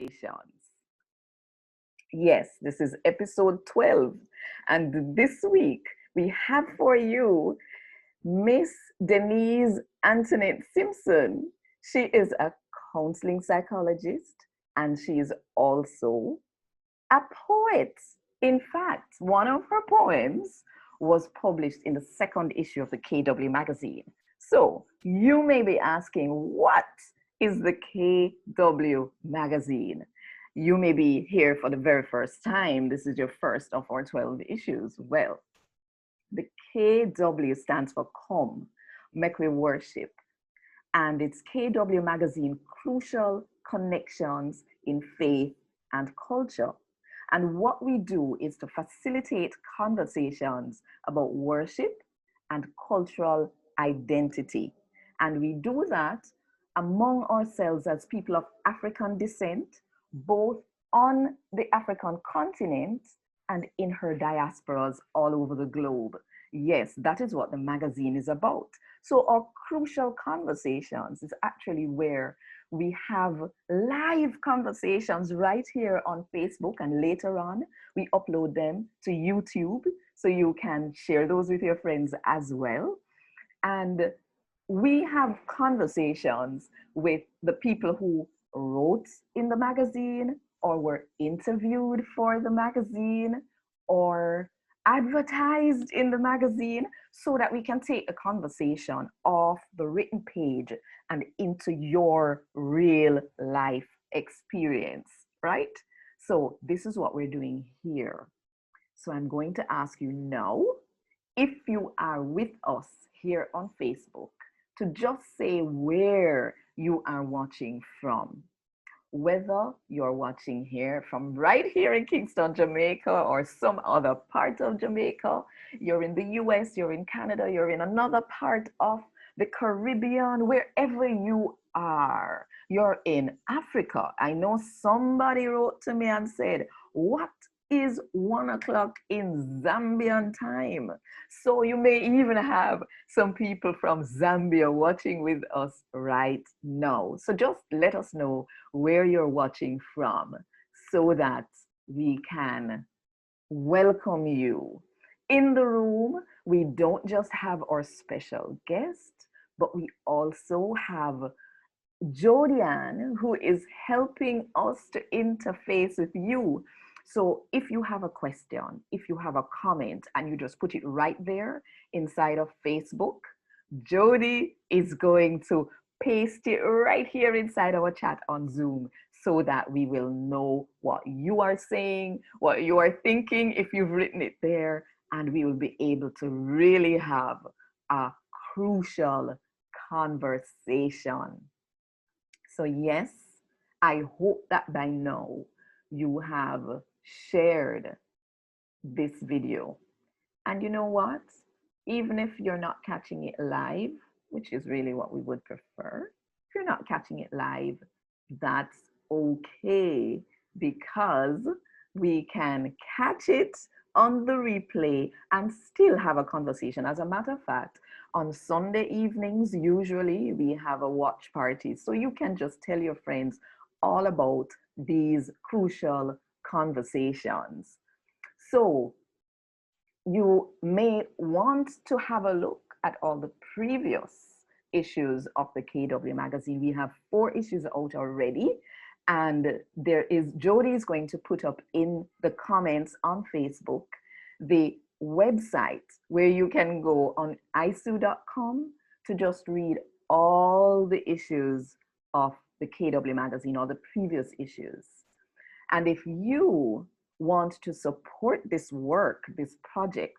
Conversations. Yes, this is episode 12. And this week we have for you Miss Denise Antoinette Simpson. She is a counseling psychologist and she is also a poet. In fact, one of her poems was published in the second issue of the KW magazine. So you may be asking, what is the KW magazine? You may be here for the very first time. This is your first of our 12 issues. Well, the KW stands for Come, Make We Worship. And it's KW magazine, Crucial Connections in Faith and Culture. And what we do is to facilitate conversations about worship and cultural identity. And we do that among ourselves as people of African descent, both on the African continent and in her diasporas all over the globe. Yes, that is what the magazine is about. So our Crucial Conversations is actually where we have live conversations right here on Facebook, and later on we upload them to YouTube so you can share those with your friends as well. And we have conversations with the people who wrote in the magazine or were interviewed for the magazine or advertised in the magazine, so that we can take the conversation off the written page and into your real life experience, right? So this is what we're doing here. So I'm going to ask you now, if you are with us here on Facebook, to just say where you are watching from. Whether you're watching here from right here in Kingston, Jamaica, or some other part of Jamaica, you're in the US, you're in Canada, you're in another part of the Caribbean, wherever you are, you're in Africa. I know somebody wrote to me and said, what is 1 o'clock in Zambian time? So you may even have some people from Zambia watching with us right now. So just let us know where you're watching from so that we can welcome you. In the room, we don't just have our special guest, but we also have Jodianne, who is helping us to interface with you. So if you have a question, if you have a comment, and you just put it right there inside of Facebook, Jody is going to paste it right here inside our chat on Zoom so that we will know what you are saying, what you are thinking if you've written it there, and we will be able to really have a crucial conversation. So yes, I hope that by now you have shared this video. And you know what? Even if you're not catching it live, which is really what we would prefer, if you're not catching it live, that's okay, because we can catch it on the replay and still have a conversation. As a matter of fact, on Sunday evenings, usually we have a watch party. So you can just tell your friends all about these crucial conversations. So you may want to have a look at all the previous issues of the KW magazine. We have 4 issues out already. And there is, Jody is going to put up in the comments on Facebook the website where you can go on isu.com to just read all the issues of the KW magazine, or the previous issues. And if you want to support this work, this project,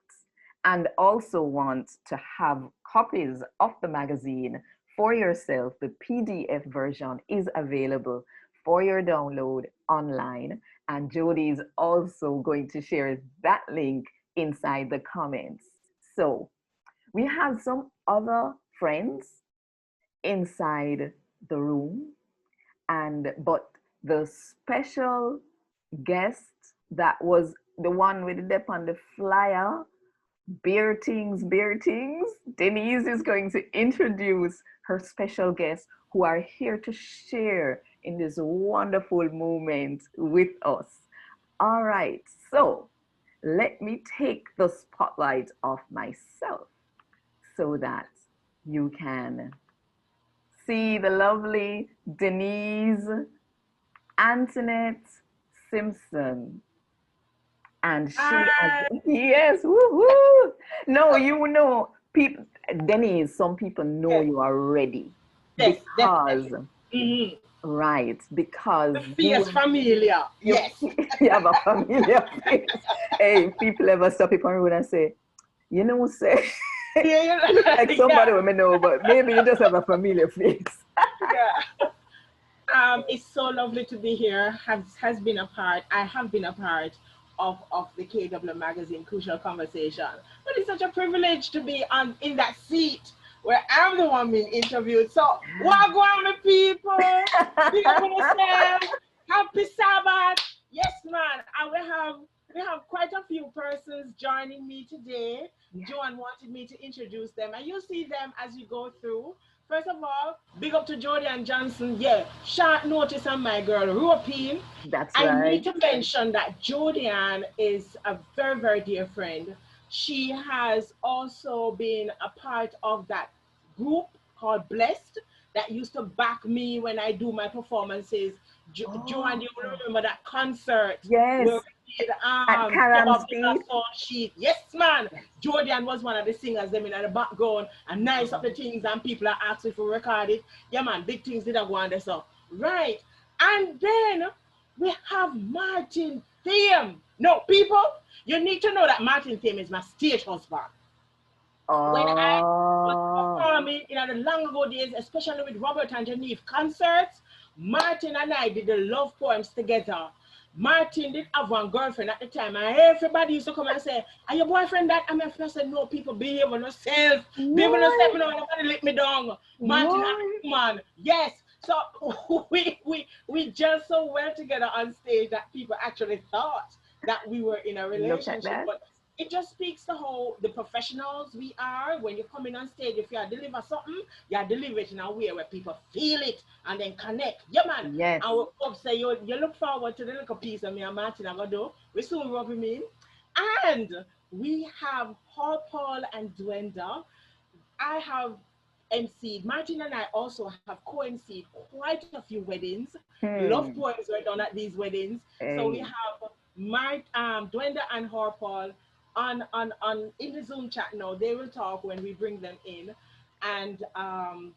and also want to have copies of the magazine for yourself, the PDF version is available for your download online. And Jody is also going to share that link inside the comments. So we have some other friends inside the room, but the special guest that was the one with the dip on the flyer, Beer Things, Denise is going to introduce her special guests who are here to share in this wonderful moment with us. All right, so let me take the spotlight off myself so that you can see the lovely Denise Antoinette Simpson. And she, Hi. yes, woohoo! No, you know, people, Denise, some people know Yes, you already yes, because, definitely. Hmm. right, The because face familiar. you, Yes. you have a familiar face. Hey, people ever stop you on the road and say, you know, say, Yeah, you look like yeah, somebody we may know, but maybe you just have a familiar face. yeah. It's so lovely to be here. Has been a part. I have been a part of the KW magazine Crucial Conversation. But it's such a privilege to be on in that seat where I'm the one being interviewed. So what go on with people? Big up on yourself. Happy Sabbath. Yes, man. And we have quite a few persons joining me today. Yeah, Joanne wanted me to introduce them, and you'll see them as we go through. First of all, big up to Jody and Johnson. Yeah, short notice on my girl, Ropin. that's I right. need to mention that Jody Ann is a very, very dear friend. She has also been a part of that group called Blessed that used to back me when I do my performances. Joanne, Oh, you will remember that concert where yes, we did at Kebab Karam's in a feet. Soul Sheet. Yes, man. Yes. Jordan was one of the singers them in the background and nice up the things and people are asking for record it. Yeah, man, big things didn't go on there. So, right. And then we have Martin Thiem. No, people, you need to know that Martin Thiem is my stage husband. When I was Oh, performing in the long ago days, especially with Robert and Genevieve concerts, Martin and I did the love poems together. Martin did have one girlfriend at the time, and everybody used to come and say, "Are your boyfriend that?" And my friend said, "No, people behave on yourself. Behave on yourself, what? you know, nobody let me down." Martin and What? man, yes. So we just so well together on stage that people actually thought that we were in a Look at relationship. that. But it just speaks to how the professionals we are when you come in on stage. If you are deliver something, you are deliver it in a way where people feel it and then connect. Yeah, man. Yes. And we hope say you look forward to the little piece of me and Martin I'm gonna do. We soon rub him in. And we have Paul and Dwenda. I have emceed. Martin and I also have co-emceed quite a few weddings. Love Hmm. poems were done at these weddings. So we Hey. have Dwenda and Harpal on in the Zoom chat now. They will talk when we bring them in. And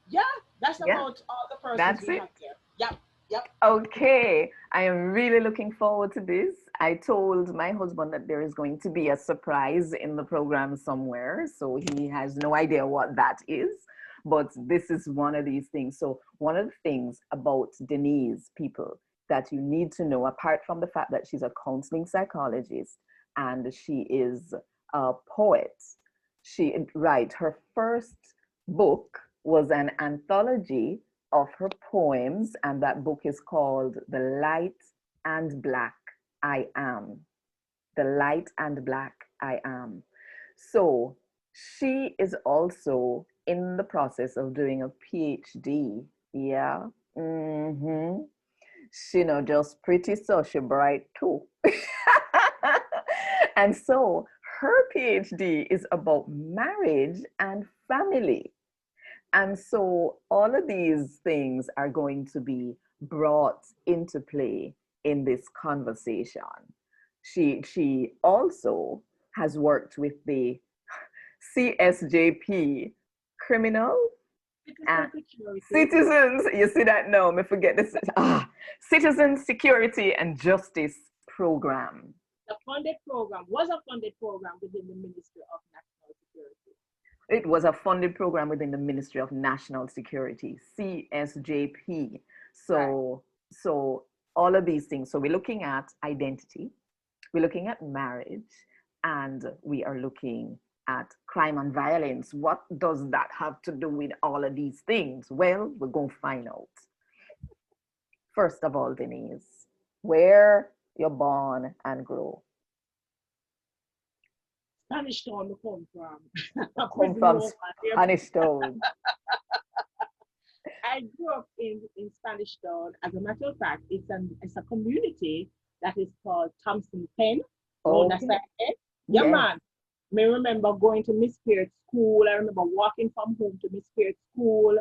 yeah, that's Yeah, about all the persons that's we it. have here. Yep, yep. Okay, I am really looking forward to this. I told my husband that there is going to be a surprise in the program somewhere, so he has no idea what that is. But this is one of these things. So, one of the things about Denise, people, that you need to know, apart from the fact that she's a counseling psychologist and she is a poet, right, her first book was an anthology of her poems, and that book is called The Light and Black I Am. The Light and Black I Am. So she is also in the process of doing a PhD. Yeah. Mm-hmm. She not just pretty, so she bright too. And so her PhD is about marriage and family. And so all of these things are going to be brought into play in this conversation. She also has worked with the CSJP criminal and Citizen security. citizens. You see that now? Me forget this. Citizen Security and Justice Program. The funded program was a funded program within the Ministry of National Security. It was a funded program within the Ministry of National Security, CSJP. Right. So all of these things. So we're looking at identity, we're looking at marriage, and we are looking at crime and violence. What does that have to do with all of these things? Well, we're going to find out. First of all, Denise, where you're born and grow. Spanish Town we come from. Come Prison from woman. Spanish Town. I grew up in Spanish Town. As a matter of fact, it's a community that is called Thompson Pen. Round the Okay. side. Yeah, Yes. man. Me remember going to Miss Peart's school. I remember walking from home to Miss Peart's school.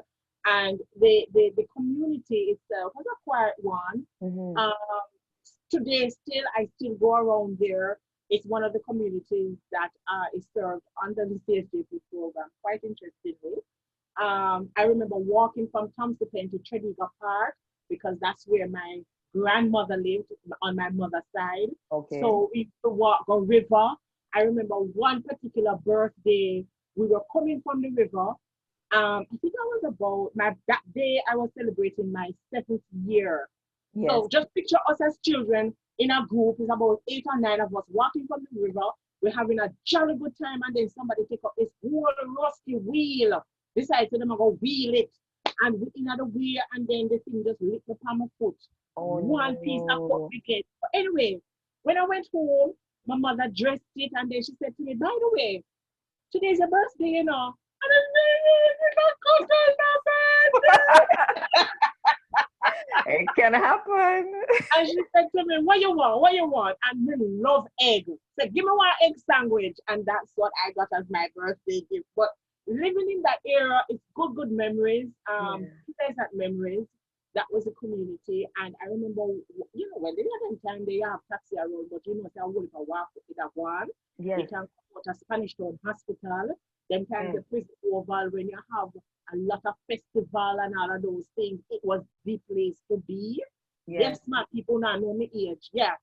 And the community itself was a quiet one. Hmm. Um, Today, still, I still go around there. It's one of the communities that is served under the CSJP program, quite interestingly. I remember walking from Thompson Pen to Tredegar Park because that's where my grandmother lived on my mother's side. Okay. So we used to walk a river. I remember one particular birthday, we were coming from the river. I think I was about my that day I was celebrating my 7th year. Yes. So just picture us as children in a group. It's about 8 or 9 of us walking from the river. We're having a jolly good time, and then somebody take up this whole rusty wheel. Decide to them go wheel it, and we in the wheel, and then the thing just lick the palm of foot. Oh One piece of foot no. we get. But anyway, when I went home, my mother dressed it, and then she said to me, "By the way, today's your birthday, you know." And I said, "It's not birthday." It can happen. And she said to me, "What you want? What you want?" And we love egg. Said, "Give me one egg sandwich." And that's what I got as my birthday gift. But living in that era, it's good memories. Yeah. Pleasant memories. That was a community. And I remember, when they had time they have taxi around, but so I would have walked with that one. You Yes. can go to Spanish Town Hospital. Then time Yes. the prison oval when you have a lot of festival and all of those things. It was the place to be. Yes. Yes, my people now know me age. Yeah.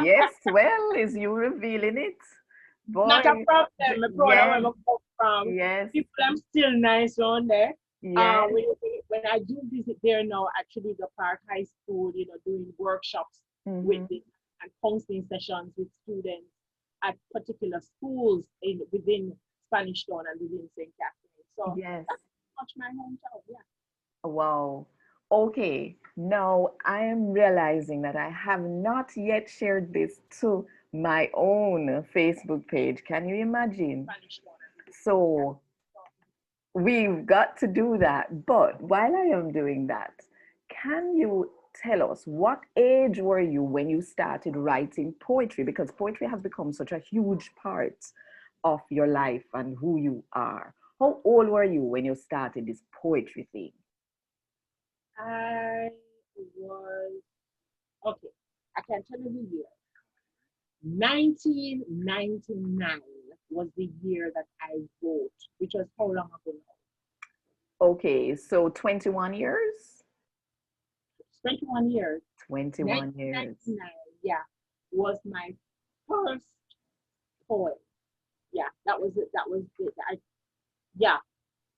Yes, well, is you revealing it? Not a Boy, problem. I'm proud of where yes, I come from. yes, People, I'm still nice on there. yes. When I do visit there now, actually, the Park High School, doing workshops with Hmm. the and counseling sessions with students at particular schools within Spanish Town and within St. Catherine. So Yes. that's much my hometown. Yeah. Wow. Okay, now I am realizing that I have not yet shared this to my own Facebook page. Can you imagine? Spanish Town. Yeah. So we've got to do that. But while I am doing that, can you tell us what age were you when you started writing poetry? Because poetry has become such a huge part of your life and who you are. How old were you when you started this poetry thing? I was okay. I can tell you the year. 1999 was the year that I wrote, which was how long ago now? Okay, so 21 years? 21 years. 21 years. 1999, yeah, was my first poem. Yeah, that was it. That was it. Yeah,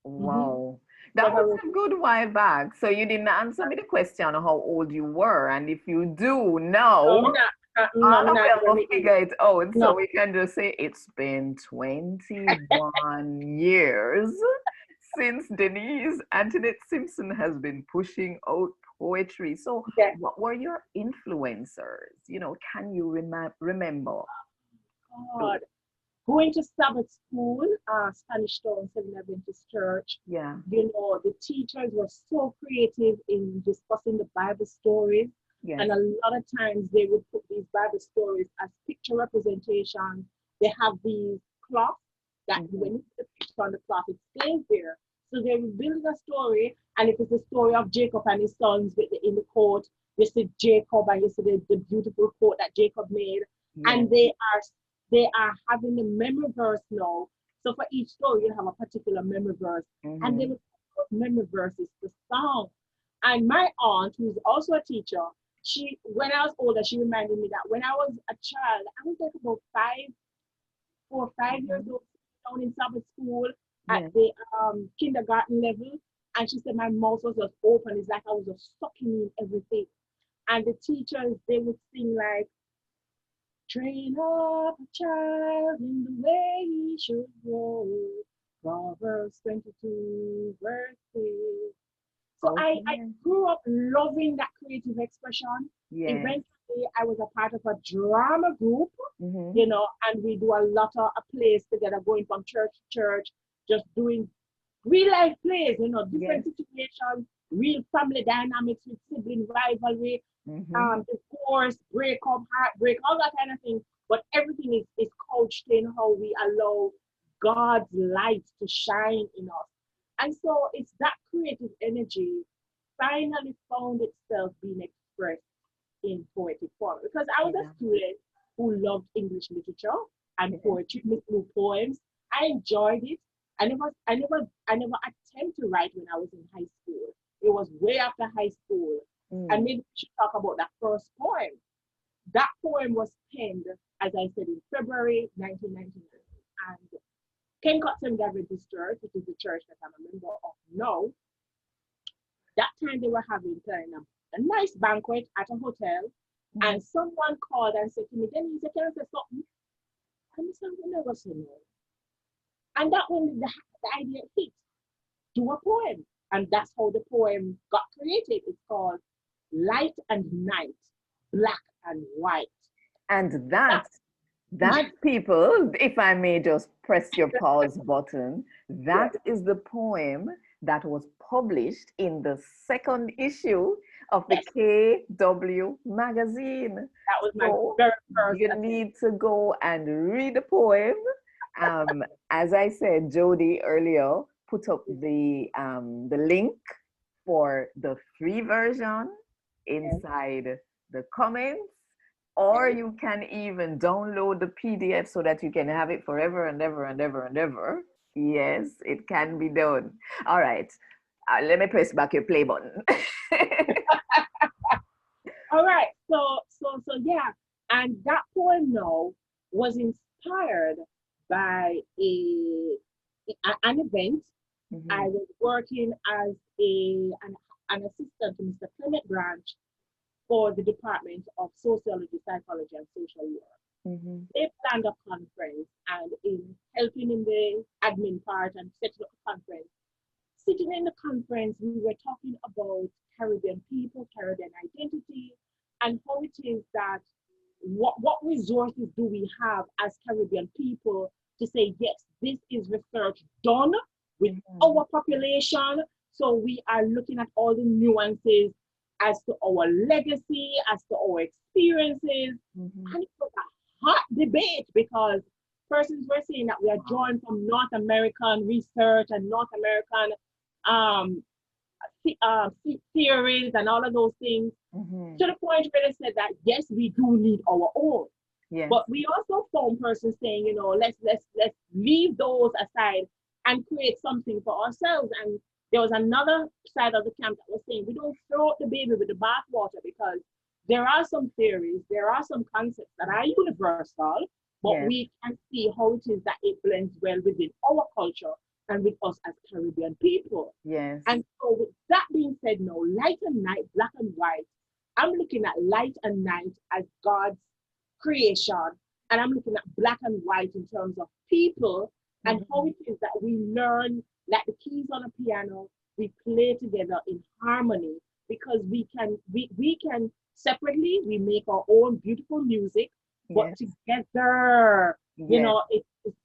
mm-hmm. Wow. That Was I was wrote a it. good while back. So you didn't answer me the question on how old you were. And if you do know, No, all me of not us tell will me age. figure it out. No, So we can just say it's been 21 years since Denise Antoinette Simpson has been pushing out poetry. So yeah. what were your influencers? Can you remember God. those? Going to Sabbath school, Spanish Town, Seven Adventist Church, Yeah. the teachers were so creative in discussing the Bible stories. Yes. And a lot of times they would put these Bible stories as picture representation. They have these cloths that Hmm. when you put the picture on the cloth, it stays there. So they would build a story, and if it's a story of Jacob and his sons in the court, you see Jacob and you see the beautiful coat that Jacob made, Yes. and they are having a memory verse now. So for each story, you have a particular memory verse, and they Hmm. will put memory verses to song. And my aunt, who's also a teacher, when I was older, she reminded me that when I was a child, I was like about 4 or 5 years Hmm. old, down in Sabbath school at Yes. the kindergarten level. And she said my mouth was just open. It's like I was just sucking in everything. And the teachers, they would sing like, "Train up a child in the way he should go." Proverbs 22, verse 6. So I Okay. grew up loving that creative expression. Yes. Eventually, I was a part of a drama group, Hmm. and we do a lot of plays together, going from church to church, just doing real life plays, you know, Yes. different situations, real family dynamics with sibling rivalry, Mm-hmm. divorce, breakup, heartbreak, all that kind of thing. But everything is couched in how we allow God's light to shine in us. And so it's that creative energy finally found itself being expressed in poetic form. Because I was a Yeah. student who loved English literature and Yeah. poetry, through poems. I enjoyed it. I never attempted to write when I was in high school. It was way after high school. And Mm. maybe we should talk about that first poem. That poem was penned, as I said, in February 1999. And Ken Cotton Gathered Church, which is the church that I'm a member of now, that time they were having a nice banquet at a hotel. Mm. And someone called and said to me, Denise, can I say something? And I said, I never say no. And that when the idea hit, do a poem. And that's how the poem got created. It's called Light and Night, Black and White. And That, that people, if I may just press your pause button, yes, that is the poem that was published in the second issue of the yes, KW magazine. that was my So very first you attempt. need to go and read the poem. As I said, Jody earlier put up the link for the free version Yes, inside the comments, or yes. you can even download the PDF so that you can have it forever and ever and ever and ever. Yes, it can be done. All right. Let me press back your play button. All right. So yeah. And that poem now was inspired by an event. I Mhm, was working as an assistant to Mr. Clement Branch for the Department of Sociology, Psychology, and Social Work. mhm, They planned a conference, and in helping in the admin part and setting up the conference, sitting in the conference, we were talking about Caribbean people, Caribbean identity, and how it is that what resources do we have as Caribbean people to say, yes, this is research done with mhm. our population. So we are looking at all the nuances as to our legacy, as to our experiences. Mhm. And it was a hot debate because persons were saying that we are Wow. drawing from North American research and North American um, theories and all of those things, Mhm. to the point where they said that yes, we do need our own. Yes. But we also found persons saying, you know, let's leave those aside and create something for ourselves. And there was another side of the camp that was saying we don't throw out the baby with the bathwater, because there are some theories, there are some concepts that are universal, but Yes. we can see how it is that it blends well within our culture and with us as Caribbean people. Yes. And so, with that being said, no, light and night, black and white, I'm looking at light and night as God's creation, and I'm looking at black and white in terms of people and how Mhm. it is that we learn, like the keys on a piano, we play together in harmony, because we can separately we make our own beautiful music, but Yes. together, Yes.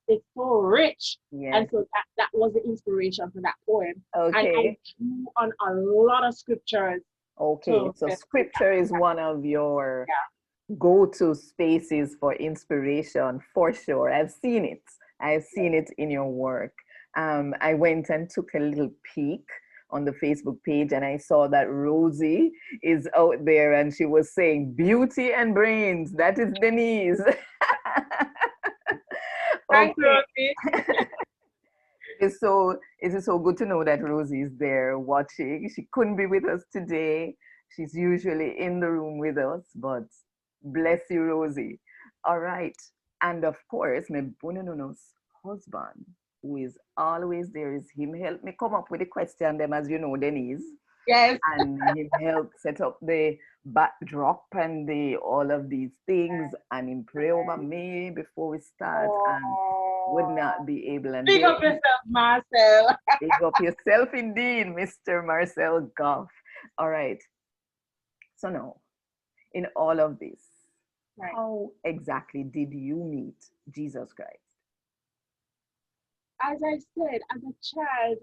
it's so rich. And Yes. so that was the inspiration for that poem. And I Okay. drew on a lot of scriptures Okay. to So represent scripture is that. one of your Yeah. go-to spaces for inspiration for sure. I've seen it. I've seen it in your work. I went and took a little peek on the Facebook page and I saw that Rosie is out there and she was saying beauty and brains. That is Denise. Thanks, Okay. Rosie. It is so good to know that Rosie is there watching. She couldn't be with us today. She's usually in the room with us, but bless you, Rosie. All right. And of course, my Bonono's husband, who is always there, is him help me come up with the question them, as you know, Denise. Yes. And him help set up the backdrop and the all of these things and him pray over me before we start and would Oh, not be able. And big there up yourself, Marcel. big up yourself indeed, Mr. Marcel Goff. All right. So now, in all of this, Right. how exactly did you meet Jesus Christ? as I said, as a child,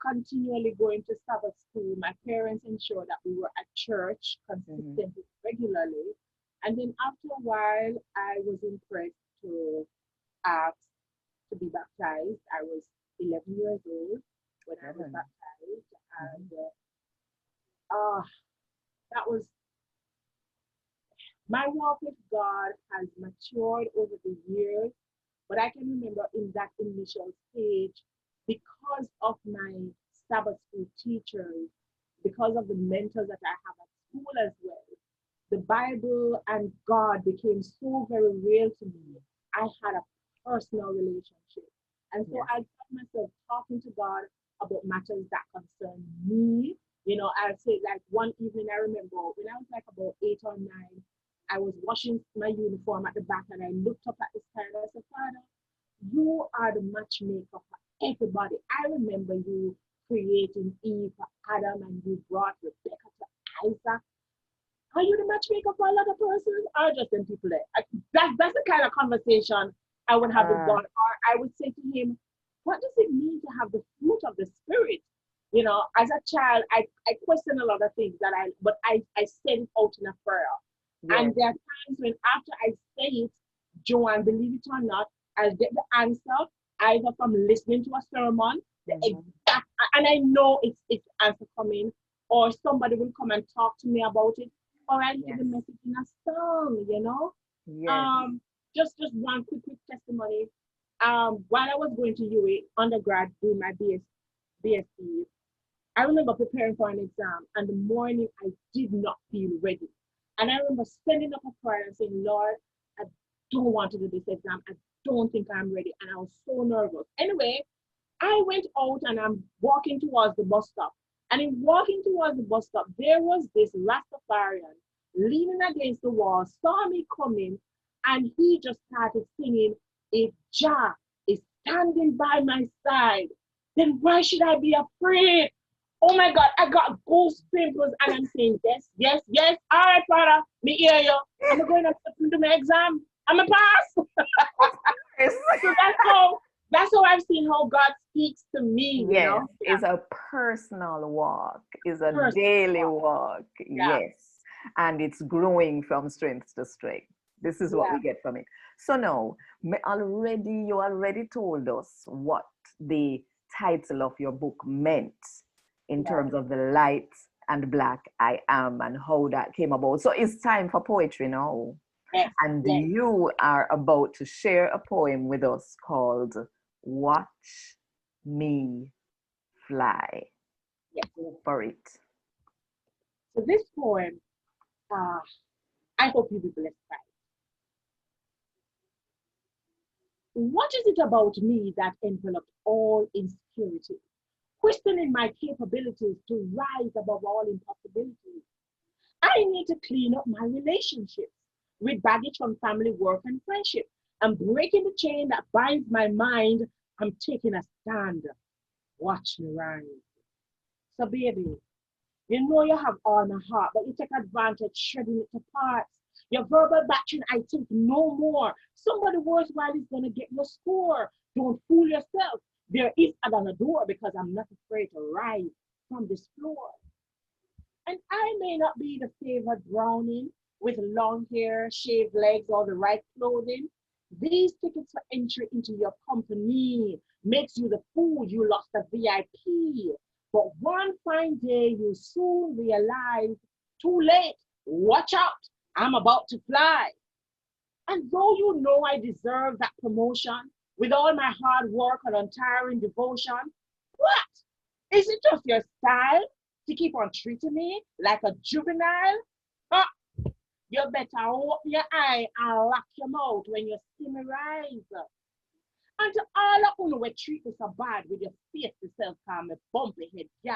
continually going to Sabbath school, my parents ensured that we were at church Mhm. consistently, regularly. And then after a while, I was impressed to ask to be baptized. I was 11 years old when I was 11. baptized. Mhm. And uh, that was my walk with God has matured over the years. But I can remember in that initial stage, because of my Sabbath school teachers, because of the mentors that I have at school as well, the Bible and God became so very real to me. I had a personal relationship. And so Yes. I found myself talking to God about matters that concern me. I'll say like one evening I remember when I was like about 8 or 9, I was washing my uniform at the back and I looked up at the sky and I said, Father, you are the matchmaker for everybody. I remember you creating Eve for Adam and you brought Rebecca to Isaac. Are you the matchmaker for a lot of persons or just them people there? That's the kind of conversation I would have with Uh, God. Or I would say to him, what does it mean to have the fruit of the spirit? As a child, I question a lot of things but I said it out in a prayer. And yes. there are times when after I say it, Joanne, believe it or not, I'll get the answer either from listening to a sermon, the Mhm. exact, and I know it's answer coming, or somebody will come and talk to me about it, or I hear the Yes. message in a song. Yes. Um, just one quick testimony. While I was going to UA undergrad doing my BSc, I remember preparing for an exam, and the morning I did not feel ready. And I remember sending up a prayer and saying, Lord, I don't want to do this exam. I don't think I'm ready. And I was so nervous. Anyway, I went out and I'm walking towards the bus stop. And in walking towards the bus stop, there was this Rastafarian leaning against the wall, saw me coming, and he just started singing, if Jah is standing by my side, then why should I be afraid? Oh my God, I got ghost pimples and I'm saying, yes, yes, yes. All right, Father, me hear you. I'm going to do my exam. I'm a pass. Yes. So that's how I've seen how God speaks to me, Yes. Yeah, It's a personal walk. It's a personal daily walk. walk. Yeah, Yes. And it's growing from strength to strength. This is what yeah, we get from it. So now, you already told us what the title of your book meant in yeah. terms of the light and black I am and how that came about. So it's time for poetry now. Yes, And yes, you are about to share a poem with us called Watch Me Fly. yes. Go for it. So this poem, uh, I hope you'll be blessed by it. What is it about me that enveloped all insecurity, questioning my capabilities to rise above all impossibilities? I need to clean up my relationships with baggage from family, work, and friendship. I'm breaking the chain that binds my mind. I'm taking a stand. Watch me rise. So, baby, you know you have all my heart, but you take advantage, shredding it to parts. Your verbal batching, I think no more. Somebody worthwhile is gonna get your score. Don't fool yourself. There is another door because I'm not afraid to rise from this floor. And I may not be the favored brownie with long hair, shaved legs, or the right clothing. These tickets for entry into your company makes you the fool you lost the VIP. But one fine day you soon realize, too late, watch out, I'm about to fly. And though you know I deserve that promotion with all my hard work and untiring devotion, what? Is it just your style to keep on treating me like a juvenile? Huh, you better open your eye and lock your mouth when you see me rise. And to all of you who treat me so bad with your face self call me bumpy head gal.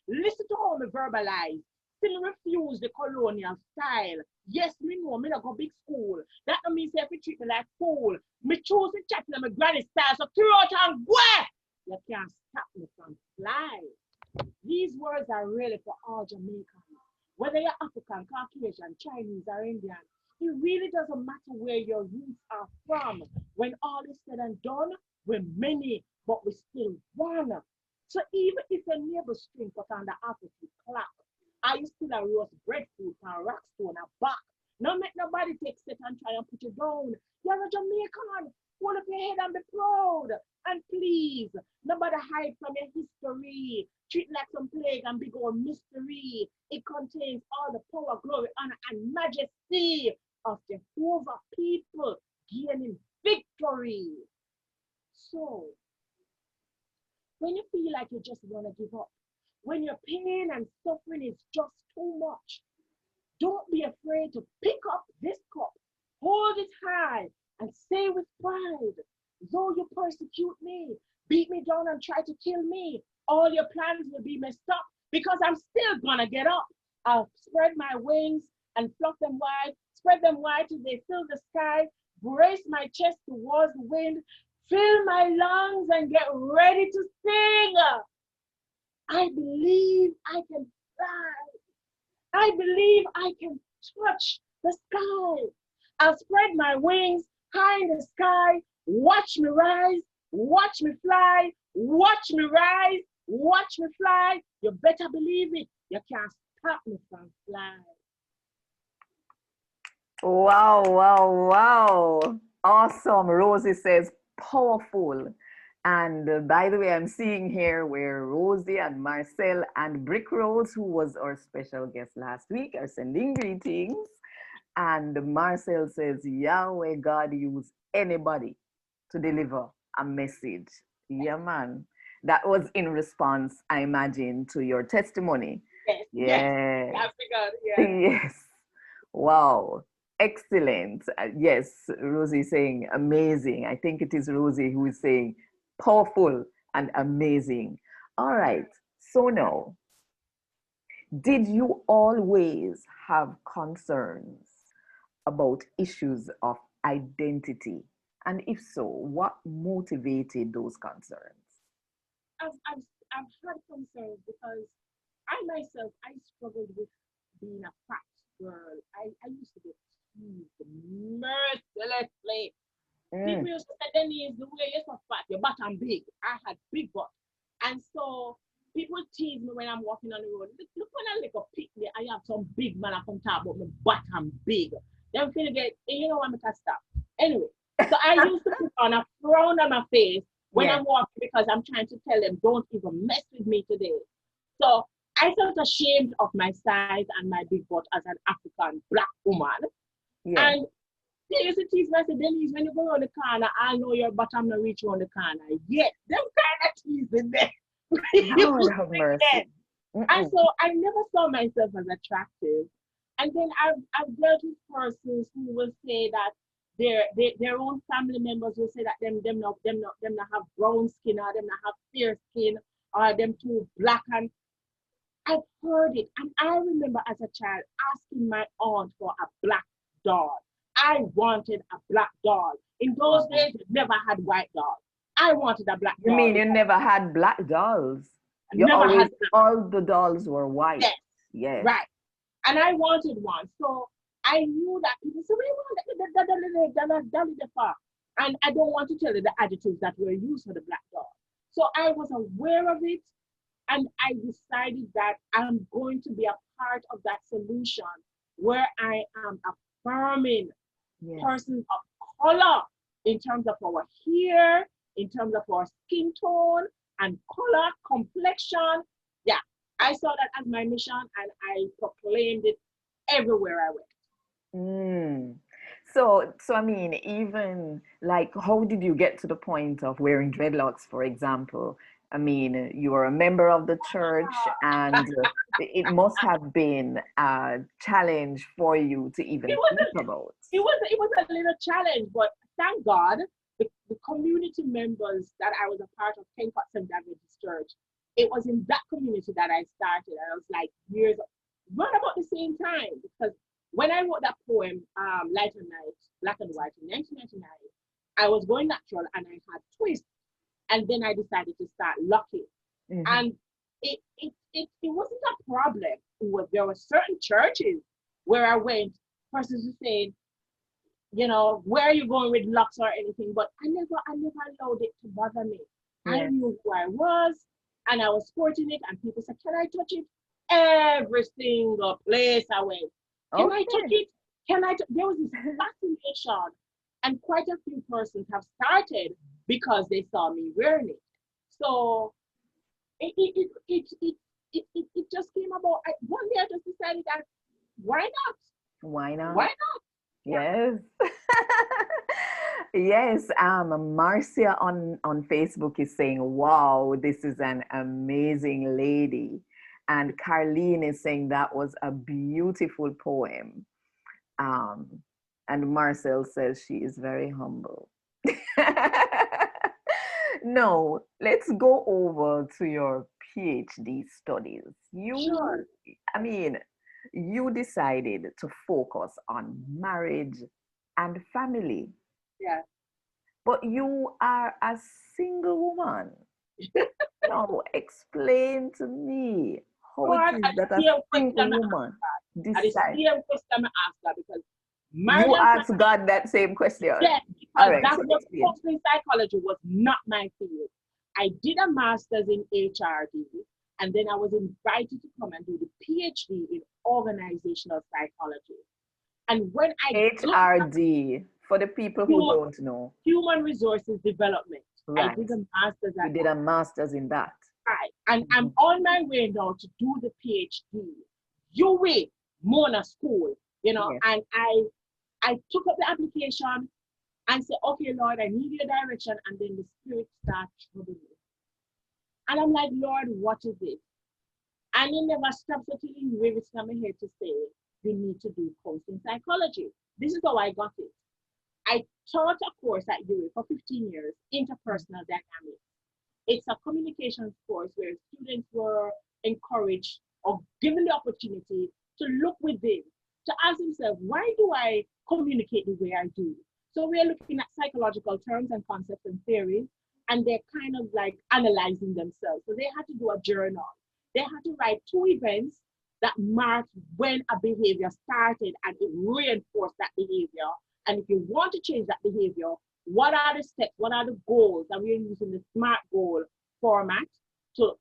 Listen to how me verbalize. Still refuse the colonial style. Yes, me know me not go big school. That don't mean say if you treat me like fool. Me choose to chat in my granny style, so throw out and go. You can't stop me from fly. These words are really for all Jamaicans. Whether you're African, Caucasian, Chinese, or Indian, it really doesn't matter where your roots are from. When all is said and done, we're many, but we still one. So even if your neighbor's string put on the opposite clock, are you still a roast breadfruit and rock stone a back? No make nobody take it and try and put you down. You're a Jamaican. Hold up your head and be proud. And please, nobody hide from your history. Treat it like some plague and big old mystery. It contains all the power, glory, honor, and majesty of Jehovah people gaining victory. So, when you feel like you just want to give up, when your pain and suffering is just too much, don't be afraid to pick up this cup, hold it high, and say with pride, though you persecute me, beat me down and try to kill me, all your plans will be messed up because I'm still gonna get up. I'll spread my wings and fluff them wide, spread them wide till they fill the sky, brace my chest towards the wind, fill my lungs and get ready to sing. I believe I can fly. I believe I can touch the sky. I'll spread my wings high in the sky. Watch me rise, watch me fly, watch me rise, watch me fly. You better believe it. You can't stop me from flying. Wow, wow, wow. Awesome. Rosie says, powerful. And by the way, I'm seeing here where Rosie and Marcel and Brick Rose, who was our special guest last week, are sending greetings. And Marcel says, Yahweh God use anybody to deliver a message. Yeah, man. That was in response, I imagine, to your testimony. Yes. Yeah. Yeah. Yes. Wow. Excellent. Yes, Rosie is saying amazing. I think it is Rosie who is saying powerful and amazing. All right. So now, did you always have concerns about issues of identity? And if so, what motivated those concerns? I've had concerns because I myself, I struggled with being a fat girl. I used to get teased mercilessly. People used to say, Denise, the way you're so fat, your butt I'm big. I had big butt. And so people tease me when I'm walking on the road. Look when I look a picnic, I have some big man up on top, but my butt I'm big. Then feel get, you know what, I can stop. Anyway, so I used to put on a frown on my face when I'm walking because I'm trying to tell them, don't even mess with me today. So I felt ashamed of my size and my big butt as an African black woman. Yeah. And they used to tease me, I said, Denise, when you go around the corner, I'll know your bottom not reach around the corner. Yes, them kind of teasing there. Lord have mercy. And so I never saw myself as attractive. And then I've dealt with persons who will say that their own family members will say that them not have brown skin or them not have fair skin or them too black. And I've heard it. And I remember as a child asking my aunt for a black doll. I wanted a black doll. In those days, we never had white dolls. I wanted a black doll. You mean you never had black dolls? All the dolls were white. Yes. Yes. Right. And I wanted one. So I knew that people said, and I don't want to tell you the adjectives that were used for the black doll. So I was aware of it. And I decided that I'm going to be a part of that solution where I am affirming persons of color in terms of our hair, in terms of our skin tone and color, complexion. Yeah, I saw that as my mission and I proclaimed it everywhere I went. So I mean, even like, how did you get to the point of wearing dreadlocks, for example? I mean, you were a member of the church and it must have been a challenge for you to even think about. It was a little challenge, but thank God, the community members that I was a part of, St. Adventist Church, it was in that community that I started. I was like years, right about the same time, because when I wrote that poem, Light and Night, Black and White, in 1999, I was going natural and I had twists. And then I decided to start locking. And it wasn't a problem. There were certain churches where I went, persons were saying, you know, where are you going with locks or anything? But I never allowed it to bother me. I Yes. knew who I was, and I was sporting it, and people said, "Can I touch it?" Every single place I went, "Can I touch Okay. it? Can I?" There was this fascination, and quite a few persons have started because they saw me wearing it. So it just came about. One day I just decided that why not? Why Why not? not? Yeah, Yes. Yes, Marcia on Facebook is saying, "Wow, this is an amazing lady." And Carlene is saying that was a beautiful poem. Um, and Marcel says she is very humble. No, let's go over to your PhD studies. sure. I mean, you decided to focus on marriage and family, Yeah. but you are a single woman. Now, explain to me how it God, is at that a the same single question I woman at the decides. same question I asked her because marriage You and ask family, God that same question. yes, All because right, that so was explain. counseling psychology was not my field. I did a master's in HRD, and then I was invited to come and do the PhD in organizational psychology. And when I got HRD, for the people who human, don't know. human resources development, I Right. did a master's You at did that a master's in that. time. And I'm Mhm. on my way now to do the PhD. You wait, Mona School, Yes. and I took up the application and said, "Okay, Lord, I need your direction." And then the Spirit started troubling me. And I'm like, "Lord, what is it?" And he never stops until he waves it on my head to say, "You need to do counseling psychology." This is how I got it. I taught a course at UA for 15 years, interpersonal dynamics. It's a communications course where students were encouraged or given the opportunity to look within, to ask themselves, why do I communicate the way I do? So we're looking at psychological terms and concepts and theories, and they're kind of like analyzing themselves. So they had to do a journal. They had to write 2 events that marked when a behavior started and it reinforced that behavior. And if you want to change that behavior, what are the steps? What are the goals? And we're using the SMART goal format to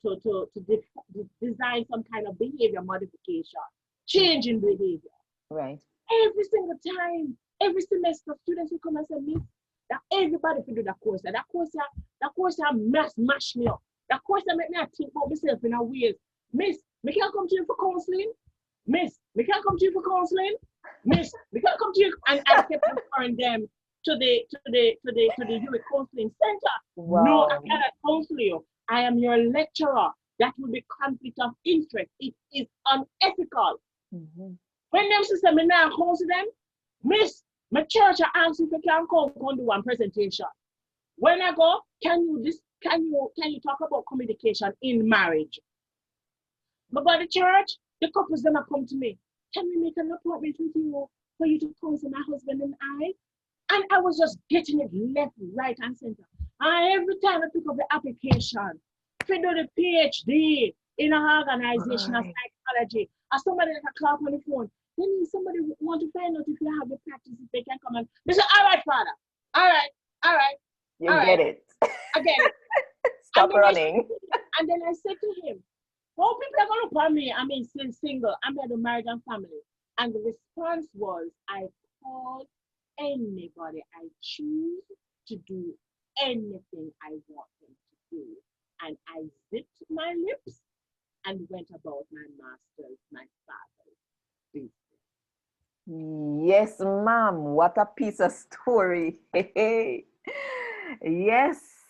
design some kind of behavior modification, change in behavior. Right. Every single time, every semester, students will come and say, "Miss, that everybody can do that course. That course mash me up. That course make me think about myself in a ways. Miss, me can come to you for counseling. Miss, me can come to you for counseling. Miss, me can come to you." And I kept referring them to the UA Counseling Center. "No, I Wow. cannot counsel you. I am your lecturer. That will be conflict of interest. It is unethical." Mhm. When them sister me now counsel them, "Miss, my church I ask if you can come do one presentation." When I go, can you talk about communication in marriage? But by the church, the couples them come to me. "Can we make an appointment with you for you to counsel my husband and I?" And I was just getting it left, right, and center. And every time I pick up the application, if you do the PhD in an organizational Right. psychology, or somebody that can call on the phone, then somebody want to find out if you have the practice, if they can come and they say, "All right, Father. All right, all right, You all get right, it. I get it." And Stop then running. I said to him, "Well, people are gonna call me. I mean, still single. I'm at the marriage and family." And the response was, "I call anybody I choose to do anything I want them to do." And I zipped my lips and went about my master's, my father's business. Yes, ma'am. What a piece of story. Yes.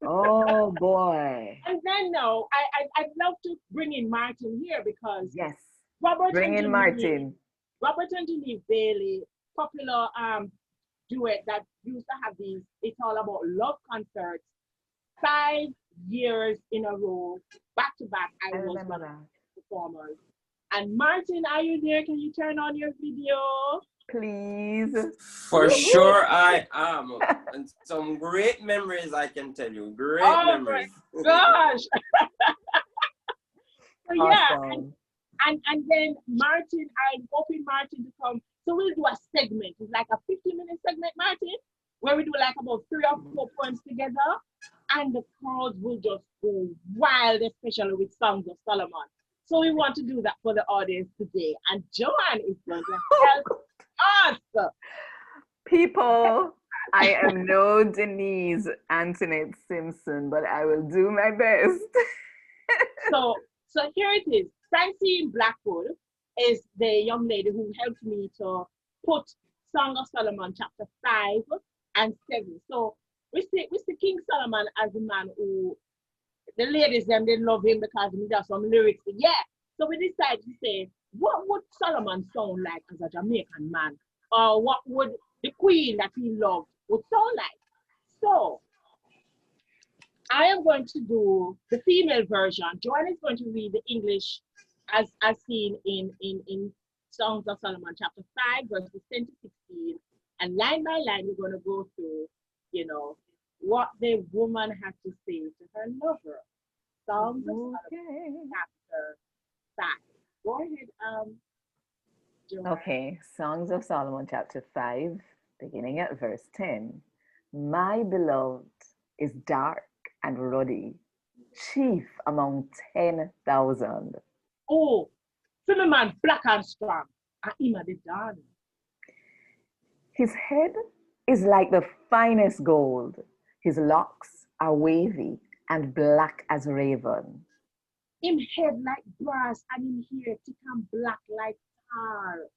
Oh boy. And then now, I'd love to bring in Martin here because Yes. Robert Bring and in Denise, Martin. Robert and Denise Bailey, popular duet that used to have these, it's all about love concerts, 5 years in a row, back to back. I I was remember one of that. the performers. And Martin, are you there? Can you turn on your video? Please. For Woohoo! sure I am. And some great memories, I can tell you. Great Oh my memories. gosh. So yeah, Awesome. and then Martin, I'm hoping Martin to come. So we'll do a segment. It's like a 50-minute segment, Martin, where we do like about 3 or 4 poems together. and the crowds will just go wild, especially with Songs of Solomon. So we want to do that for the audience today. And Joanne is going to help us. People, I am no Denise Antoinette Simpson, but I will do my best. So here it is. Francine Blackwood is the young lady who helped me to put Song of Solomon chapter 5 and 7. So we see King Solomon as a man who, the ladies them, they love him because he does some lyrics. Yeah. So we decided to say, what would Solomon sound like as a Jamaican man? Or what would the queen that he loved would sound like? So I am going to do the female version. Joanne is going to read the English as seen in Songs of Solomon chapter 5 verses 10 to 16. And line by line, we're going to go through, you know, what the woman had to say to her lover. Songs of Solomon chapter 5. Go ahead, Joanne. Okay, Songs of Solomon chapter 5, beginning at verse 10. My beloved is dark and ruddy, chief among 10,000. Oh, Solomon black and strong, and him at the dawn. His head is like the finest gold. His locks are wavy and black as raven. Him head like brass, and him hair thick and black like tar.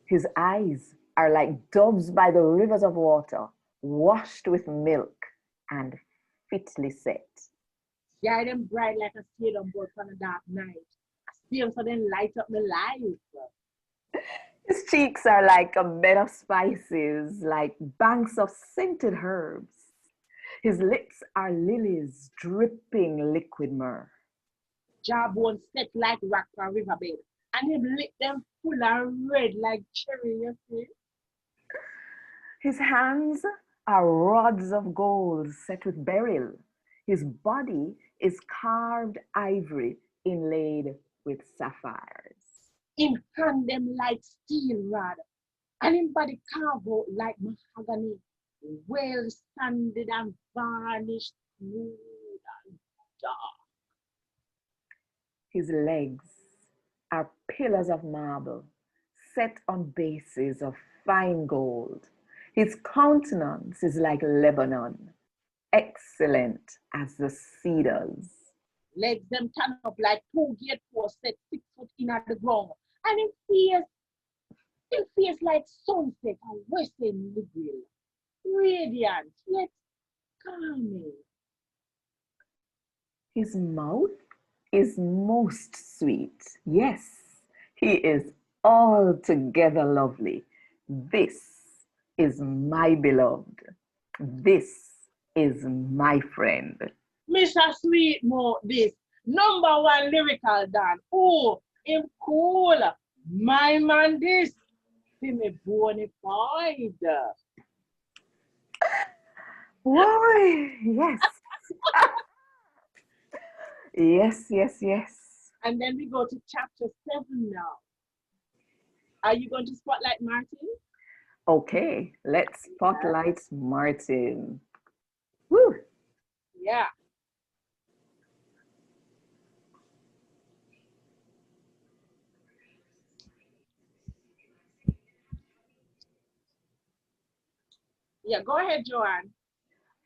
His eyes are like doves by the rivers of water, washed with milk and fitly set. Yeah, them bright like a stadium board on a dark night. I see them so then light up my life. His cheeks are like a bed of spices, like banks of scented herbs. His lips are lilies dripping liquid myrrh. Jawbone set like rock from riverbed, and him lip them full and red like cherry, you see. His hands are rods of gold set with beryl. His body is carved ivory inlaid with sapphires. Him hand them like steel rod, and him body carved out like mahogany, well sanded and varnished, smooth and dark. His legs are pillars of marble set on bases of fine gold. His countenance is like Lebanon, excellent as the cedars. Legs them turn up like 2 gate posts set 6 foot in at the ground, and him face like sunset and western liberal, radiant yet calming. His mouth is most sweet. Yes, he is altogether lovely. This is my beloved. This is my friend. Mr. Sweetmo, this #1 lyrical Dan. Oh, him cool. My man, this. See me bonafide. Why? Yes. Yes. And then we go to chapter 7 now. Are you going to spotlight Martin? Okay, let's spotlight Martin. Woo! Yeah. Yeah, go ahead, Joanne.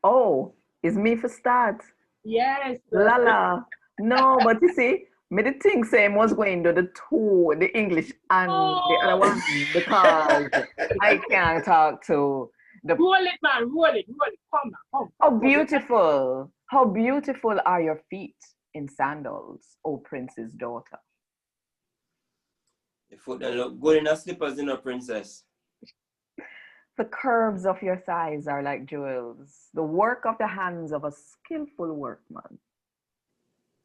Oh, it's me for start. Yes. Lala. No, but you see, me the thing same was going to the two, the English and the other one because I can't talk to the. Roll it, man. Roll it. Come on. How beautiful! How beautiful are your feet in sandals, O prince's daughter. The foot don't look good in her slippers, you know, princess. The curves of your thighs are like jewels, the work of the hands of a skillful workman.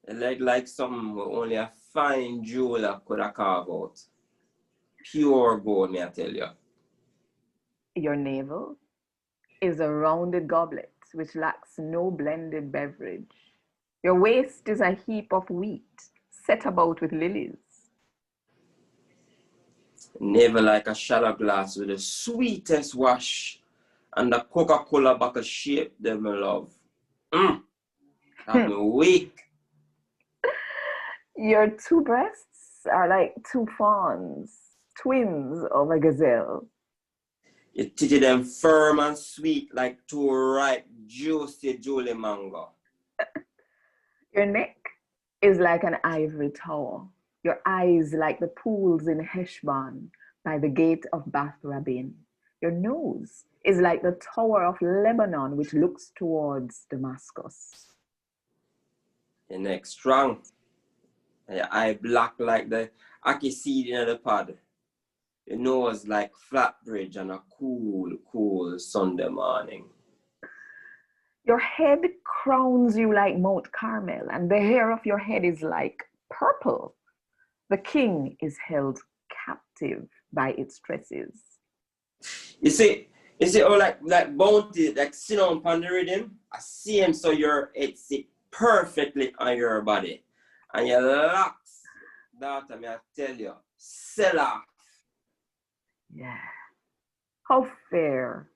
The leg like something only a fine jeweler could have carved out. Pure gold, may I tell you. Your navel is a rounded goblet which lacks no blended beverage. Your waist is a heap of wheat set about with lilies. Never like a shallow glass with the sweetest wash And the Coca-Cola bottle shape them, my love. Have me weak. Your two breasts are like two fawns, twins of a gazelle. Your titty them firm and sweet like two ripe, juicy Julie mango. Your neck is like an ivory tower. Your eyes like the pools in Heshbon by the gate of Bath Rabbin. Your nose is like the tower of Lebanon which looks towards Damascus. Your neck strong. And your eye black like the ackee seed in the pod. Your nose like Flatbridge on a cool, cool Sunday morning. Your head crowns you like Mount Carmel, and the hair of your head is like purple. The king is held captive by its tresses. You see, oh like bounty, like sit on upon the rhythm, I see him so your head sit perfectly on your body. And your locks, daughter, may I tell you, sell off. Yeah. How fair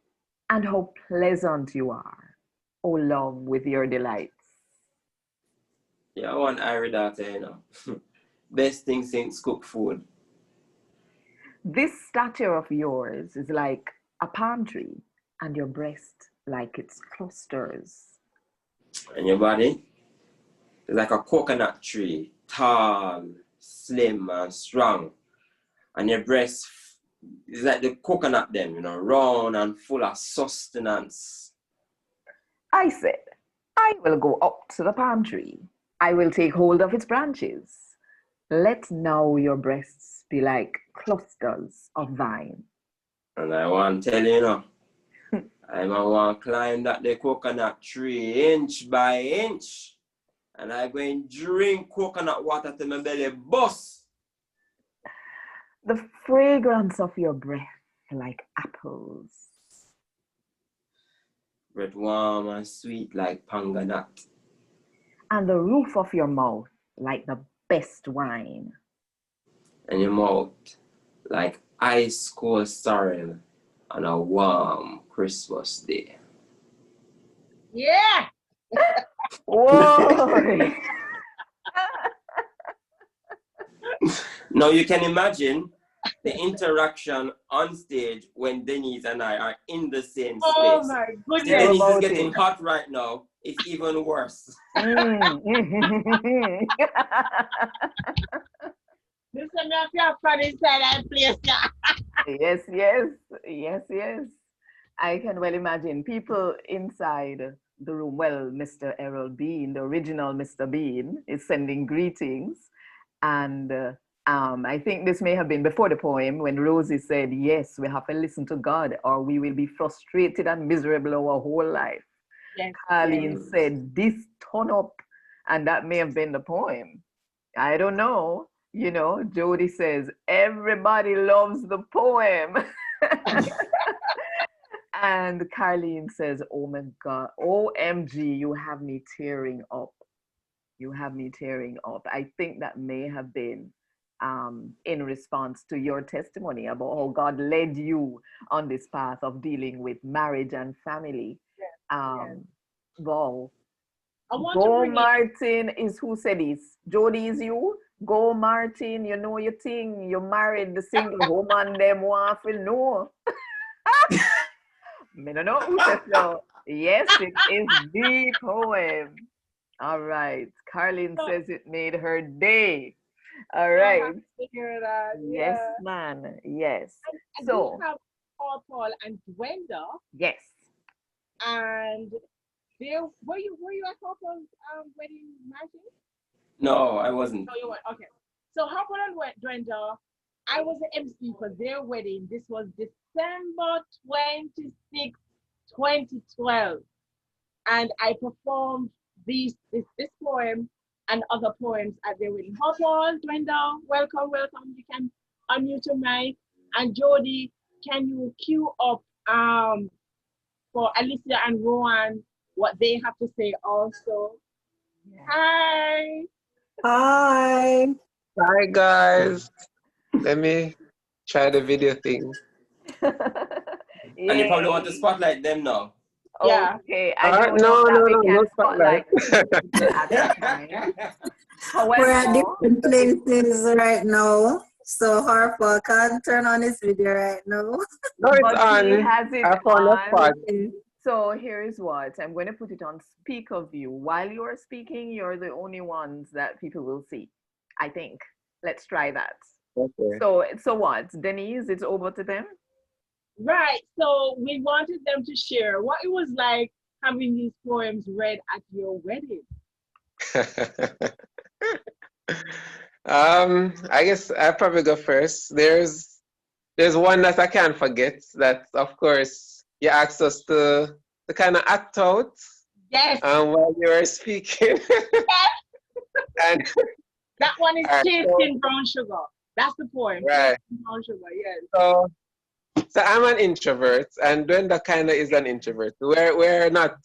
and how pleasant you are, O love, with your delights. Yeah, I want Irish daughter, you know. Best thing since cook food. This stature of yours is like a palm tree, and your breast like its clusters. And your body is like a coconut tree, tall, slim, and strong. And your breast is like the coconut them, you know, round and full of sustenance. I said, I will go up to the palm tree. I will take hold of its branches. Let now your breasts be like clusters of vine. And I want to tell you, you know, I want to climb that the coconut tree inch by inch. And I go and drink coconut water till my belly bust. The fragrance of your breath like apples. Breath warm and sweet like panganut. And the roof of your mouth like the best wine. And your mouth like ice cold sorrel on a warm Christmas day. Yeah. Whoa! Now you can imagine the interaction on stage when Denise and I are in the same space. Oh my See, goodness. Denise is getting hot right now. It's even worse. This is not your fun inside that place. Yes, yes, yes, yes. I can well imagine people inside the room. Well, Mr. Errol Bean, the original Mr. Bean, is sending greetings. And I think this may have been before the poem when Rosie said, yes, we have to listen to God or we will be frustrated and miserable our whole life. Yes, Carleen yes. said, this turn up. And that may have been the poem. I don't know. You know, Jody says, everybody loves the poem. And Carleen says, oh my God, OMG, you have me tearing up. You have me tearing up. I think that may have been in response to your testimony about how God led you on this path of dealing with marriage and family. Wow. Go Martin is who said this. Jody is you. Go Martin, you know your thing. You married the single woman them want to know. I don't know who said so. Yes, it is the poem. All right. Carlin says it made her day. All right. Figure that. Yes, man. Yes. And So we have Paul and Gwenda. yes. And there were you at Paul's wedding matching? No, I wasn't. No, you weren't. Okay. So Harper and Gwenda, I was the MC for their wedding. This was December 26, 2012. And I performed this poem and other poems at their wedding. Harper, Gwenda, welcome. You can unmute your mic. And Jody, can you cue up for Alicia and Rowan what they have to say also? Yeah. Hi. Hi. Hi, guys. Let me try the video thing. And you probably want to Yay. spotlight them now. Yeah. Okay, I don't know No, that no, we no, can no spotlight. spotlight two people at a time. We're at However, different places right now. So Harper can't turn on his video right now. No, it's but he on. has it I found a on. spot. So here's what I'm going to put it on speaker view. While you are speaking, you're the only ones that people will see. I think. Let's try that. Okay. So what? Denise, it's over to them. Right. So we wanted them to share what it was like having these poems read at your wedding. I guess I'll probably go first. There's one that I can't forget. That of course you asked us to kind of act out Yes. while you were speaking. And That one is Alright, Chasing Brown Sugar. That's the poem. Right. Chasing Brown Sugar, yes. So I'm an introvert, and Brenda kind of is an introvert. We're not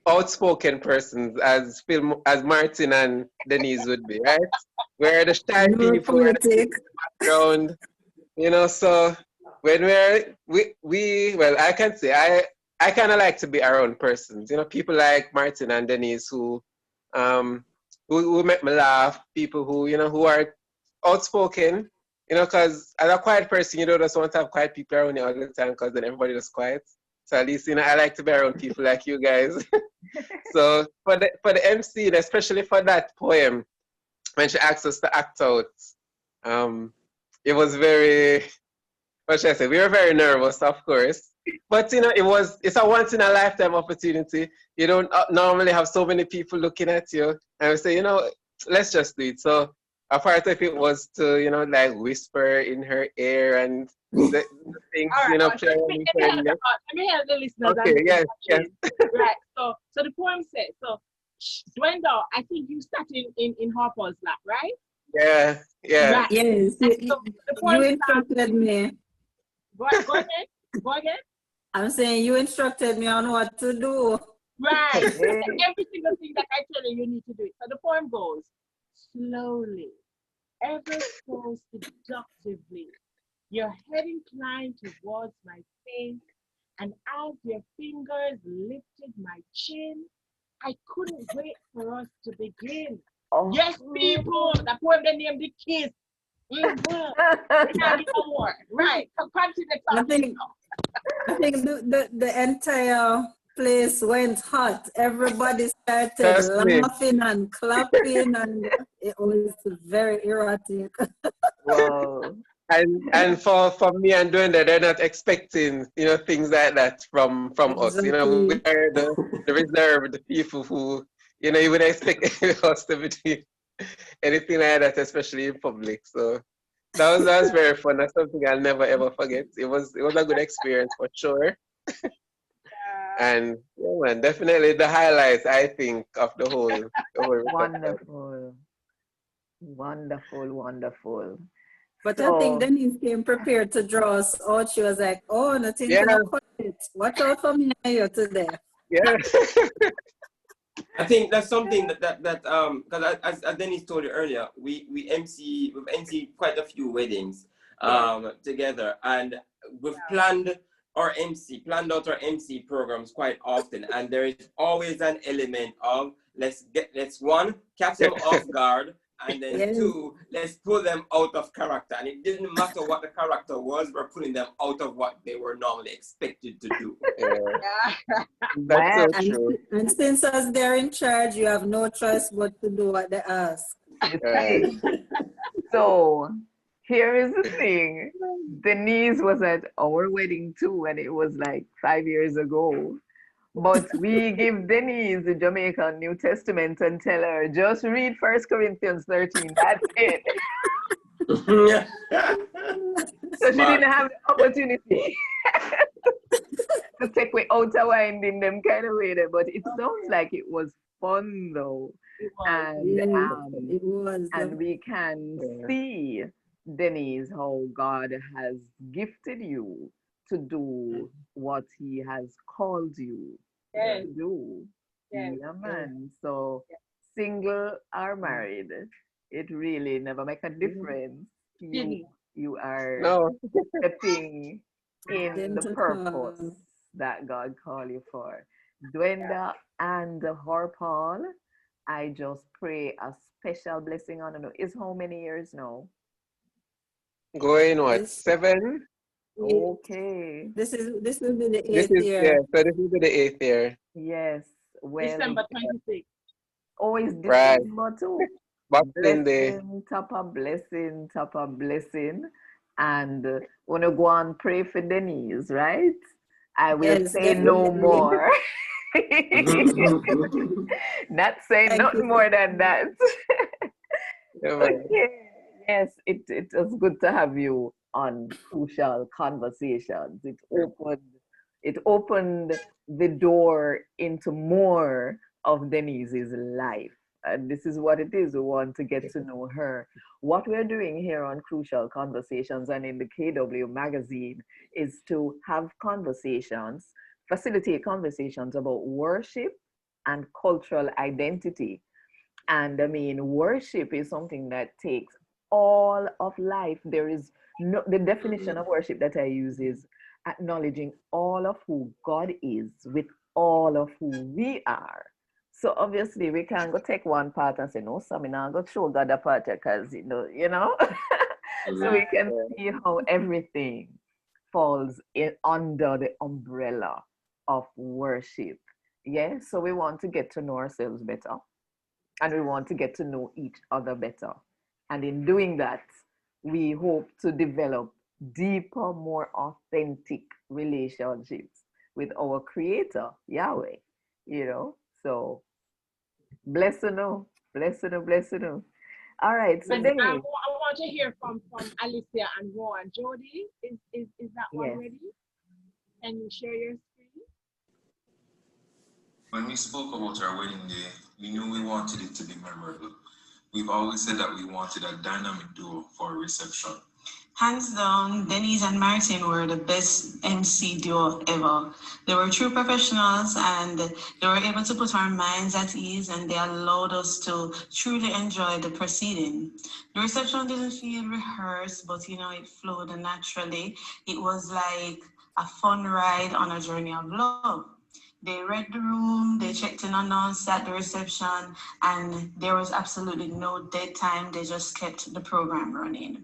outspoken persons as Martin and Denise would be, right? We're the shy people, we're the background, So when we well, I can say I kind of like to be around persons, people like Martin and Denise who make me laugh, people who are outspoken, because as a quiet person, you don't just want to have quiet people around you all the time because then everybody is quiet. So at least, I like to be around people like you guys. So for the MC, especially for that poem, when she asked us to act out, it was very, what should I say? We were very nervous, of course. But it's a once in a lifetime opportunity. You don't normally have so many people looking at you. And we say, let's just do it. So a part of it was to, like whisper in her ear and the things, All right, play let me help the listeners. Okay, yes. Right. So the poem says, so Dwenda, I think you sat in Harper's lap, right? Yeah. Right. Yes, So the poem you instructed me. Go ahead. I'm saying you instructed me on what to do. Right. Every single thing that I tell you, you need to do it. So the poem goes, slowly, ever so seductively, your head inclined towards my face, and as your fingers lifted my chin, I couldn't wait for us to begin. Oh. Yes, people, that poem they named the Kiss. Right. I think the entire place went hot. Everybody started laughing and clapping, and it was very erotic. Wow. And for me and doing that, they're not expecting things like that from us. We're the reserved people who you would expect us to be anything like that, especially in public. So that was very fun. That's something I'll never ever forget. It was a good experience for sure. And yeah, man, definitely the highlights, I think, of the whole Wonderful. But So, I think Denise came prepared to draw us out. She was like, "Oh, nothing gonna cut it. Watch out for me here today." Yeah. I think that's something that because as Dennis told you earlier, we've MC quite a few weddings together, and we've planned out our MC programs quite often, and there is always an element of let's one, catch them off guard, and then two, let's pull them out of character. And it didn't matter what the character was, we're pulling them out of what they were normally expected to do. That's so true. And since as they're in charge, you have no choice but to do what they ask. So here is the thing. Denise was at our wedding too, and it was like 5 years ago. But we give Denise the Jamaican New Testament and tell her, just read 1 Corinthians 13. That's it. So she didn't have the opportunity to take me out of winding them kind of way there. But it sounds like it was fun though. It was. And we can see, Denise, how God has gifted you to do what he has called you to do. Yeah, man. So single or married, it really never make a difference. You are stepping in the purpose Identical. that God called you for. Dwenda and Harpal, I just pray a special blessing on you. Is how many years now? Going what? This 7? Okay. this will be the This 8th is year. so this will be the 8th year. Yes. Well, December 26th. always Right. December too. Boxing Day. Blessing, top of blessing. And wanna go and pray for Denise, right? I will Yes, say no definitely. more. Not saying Thank nothing you. more than that. Yeah, man. Okay. Yes, it was good to have you on Crucial Conversations. It opened the door into more of Denise's life. And this is what it is. We want to get to know her. What we're doing here on Crucial Conversations and in the KW magazine is to have conversations, facilitate conversations about worship and cultural identity. And I mean, worship is something that takes all of life. There is no, the definition of worship that I use is acknowledging all of who God is with all of who we are. So obviously we can't go take one part and say, no, Sam, I'm not go show God a part because you know. So we can see how everything falls under the umbrella of worship. Yeah, so we want to get to know ourselves better and we want to get to know each other better. And in doing that, we hope to develop deeper, more authentic relationships with our Creator, Yahweh. You know, so bless you know, bless you know, bless you know. All right, so And I Denise, want to hear from Alicia and Rowan. Jody, is that one yes, ready? Can you share your screen? When we spoke about our wedding day, we knew we wanted it to be memorable. We've always said that we wanted a dynamic duo for a reception. Hands down, Denise and Martin were the best MC duo ever. They were true professionals and they were able to put our minds at ease and they allowed us to truly enjoy the proceeding. The reception didn't feel rehearsed, but it flowed naturally. It was like a fun ride on a journey of love. They read the room, they checked in on us at the reception, and there was absolutely no dead time. They just kept the program running.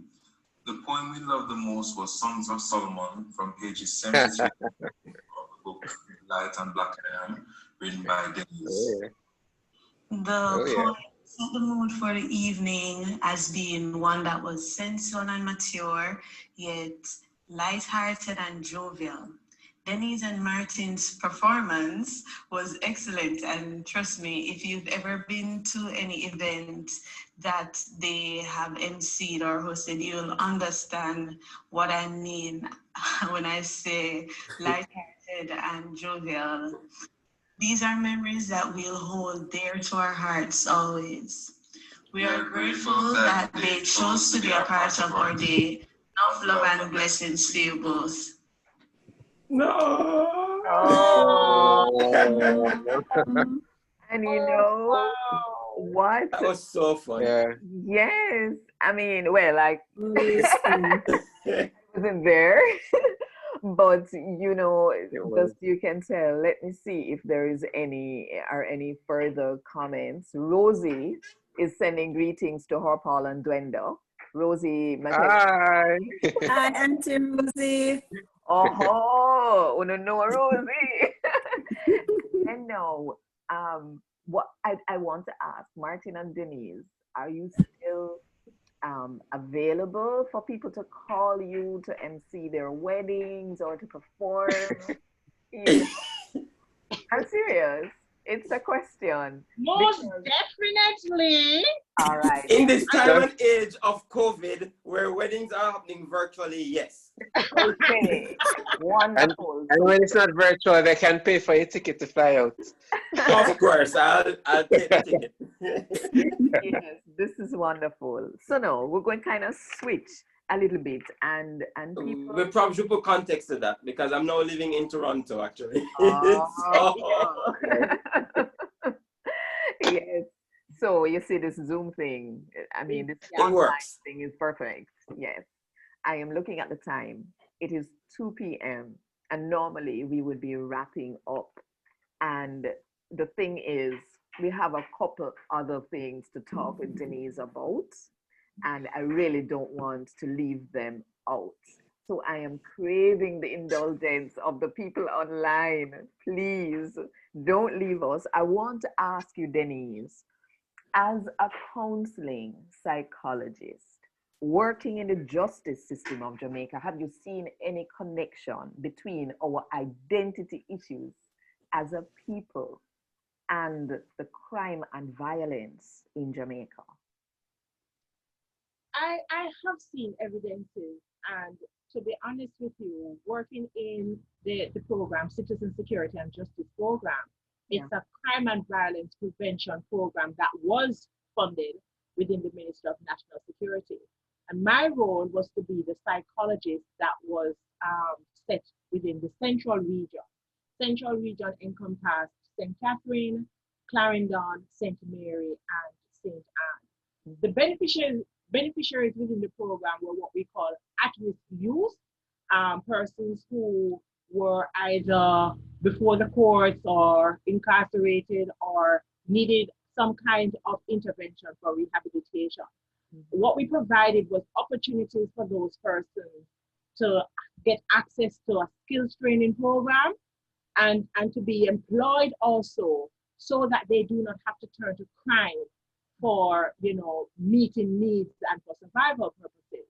The poem we loved the most was Songs of Solomon from pages 73 of the book Light and Black Iron, written by Denise. Oh, yeah. The poem set the mood for the evening as being one that was sensual and mature, yet light-hearted and jovial. Denise and Martin's performance was excellent, and trust me, if you've ever been to any event that they have emceed or hosted, you'll understand what I mean when I say lighthearted and jovial. These are memories that we'll hold dear to our hearts always. We are grateful that they chose to be a part of our day. Enough love and blessings to you both. No. oh, Um, and you know Wow. what? That was so fun. Yeah. Yes, I mean, well, like always fun. wasn't there, but It was. just you can tell. Let me see if there is any further comments. Rosie is sending greetings to her Paul and Dwenda. Rosie, Hi. Hi, Auntie Rosie. oh, no, Rosie. And no, what I want to ask Martin and Denise, are you still available for people to call you to MC their weddings or to perform? You know, I'm serious. It's a question. Most Because, definitely. all right. In this time and age of COVID, where weddings are happening virtually, yes. Okay. Wonderful. And when it's not virtual, they can pay for your ticket to fly out. Of course, I'll take the ticket. Yes, this is wonderful. So no, we're going to kind of switch a little bit and people. We probably should put context to that because I'm now living in Toronto, actually. Oh. Yes. So you see this Zoom thing. I mean, this It online works. thing is perfect. Yes. I am looking at the time. It is 2 p.m. and normally we would be wrapping up. And the thing is, we have a couple other things to talk with Denise about, and I really don't want to leave them out. So I am craving the indulgence of the people online. Please don't leave us. I want to ask you, Denise, as a counseling psychologist working in the justice system of Jamaica, have you seen any connection between our identity issues as a people and the crime and violence in Jamaica? I have seen evidences, and to be honest with you, working in the program, Citizen Security and Justice Program, Yeah. it's a crime and violence prevention program that was funded within the Ministry of National Security. And my role was to be the psychologist that was set within the Central Region. Central Region encompassed St. Catherine, Clarendon, St. Mary, and St. Anne. The beneficiaries within the program were what we call at-risk youth, persons who were either before the courts or incarcerated or needed some kind of intervention for rehabilitation. What we provided was opportunities for those persons to get access to a skills training program and to be employed also, so that they do not have to turn to crime for, meeting needs and for survival purposes.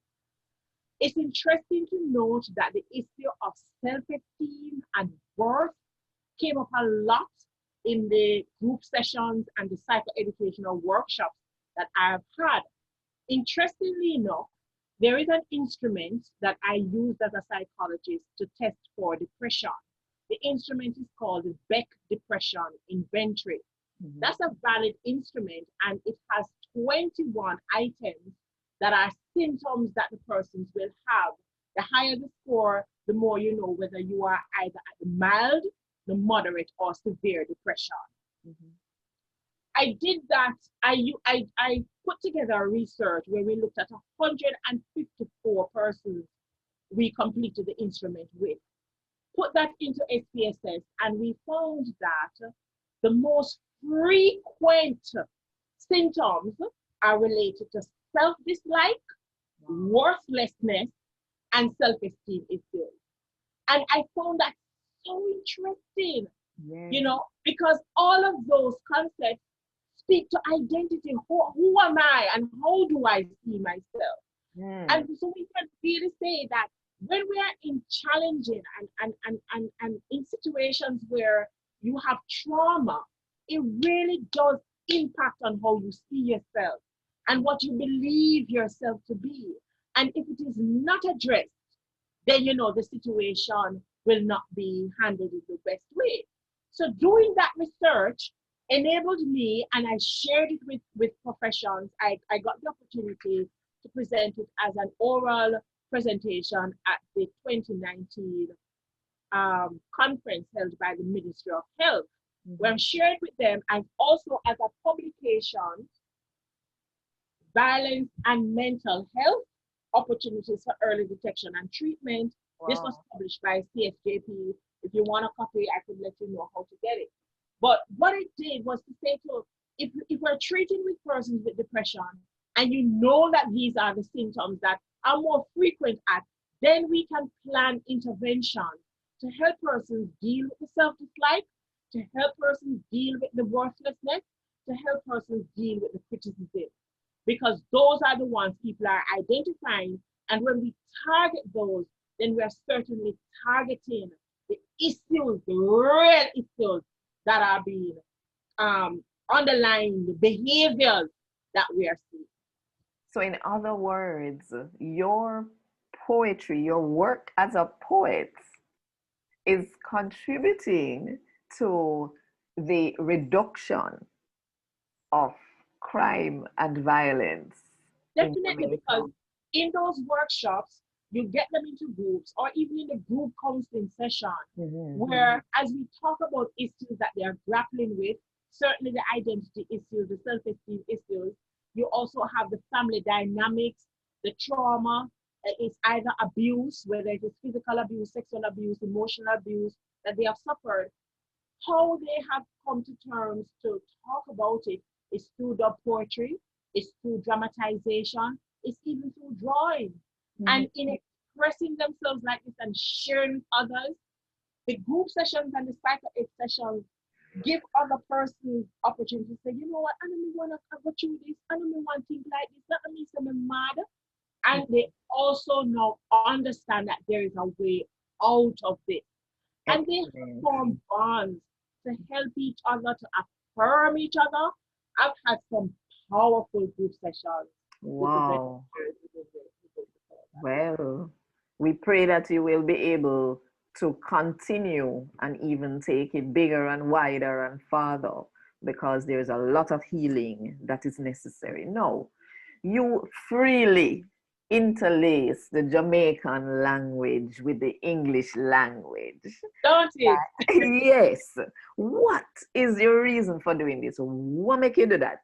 It's interesting to note that the issue of self-esteem and worth came up a lot in the group sessions and the psychoeducational workshops that I've had. Interestingly enough, there is an instrument that I use as a psychologist to test for depression. The instrument is called the Beck Depression Inventory. That's a valid instrument, and it has 21 items that are symptoms that the persons will have. The higher the score, the more you know whether you are either at the mild, the moderate, or severe depression. I did that. I put together a research where we looked at 154 persons we completed the instrument with. Put that into SPSS, and we found that the most frequent symptoms are related to self-dislike, worthlessness, and self-esteem issues. And I found that so interesting, because all of those concepts speak to identity. Who am I and how do I see myself? And so we can really say that when we are in challenging and in situations where you have trauma, it really does impact on how you see yourself and what you believe yourself to be. And if it is not addressed, then the situation will not be handled in the best way. So doing that research enabled me, and I shared it with professions. I got the opportunity to present it as an oral presentation at the 2019 conference held by the Ministry of Health, where I shared with them, and also as a publication, Violence and Mental Health, Opportunities for Early Detection and Treatment. Wow. This was published by CSJP. If you want a copy, I could let you know how to get it. But what it did was to say, if we're treating with persons with depression, and you know that these are the symptoms that are more frequent then we can plan intervention to help persons deal with the self-dislike, to help persons deal with the worthlessness, to help persons deal with the criticism. Because those are the ones people are identifying. And when we target those, then we are certainly targeting the issues, the real issues that are being underlying the behaviors that we are seeing. So in other words, your poetry, your work as a poet is contributing to the reduction of crime and violence. Definitely, because in those workshops, you get them into groups or even in a group counseling session, where as we talk about issues that they are grappling with, certainly the identity issues, the self-esteem issues, you also have the family dynamics, the trauma, it's either abuse, whether it is physical abuse, sexual abuse, emotional abuse that they have suffered, how they have come to terms to talk about it is through the poetry, it's through dramatization, it's even through drawing. And in expressing themselves like this and sharing with others, the group sessions and the psycho-ed sessions give other persons opportunity to say, you know what, I don't want to go through this, I don't want things like this, that means I'm mad. And they also now understand that there is a way out of this. And they form bonds to help each other, to affirm each other. I've had some powerful group sessions. Wow. Well, we pray that you will be able to continue and even take it bigger and wider and farther, because there's a lot of healing that is necessary. No, you freely interlace the Jamaican language with the English language. Don't it? Yes. What is your reason for doing this? What make you do that?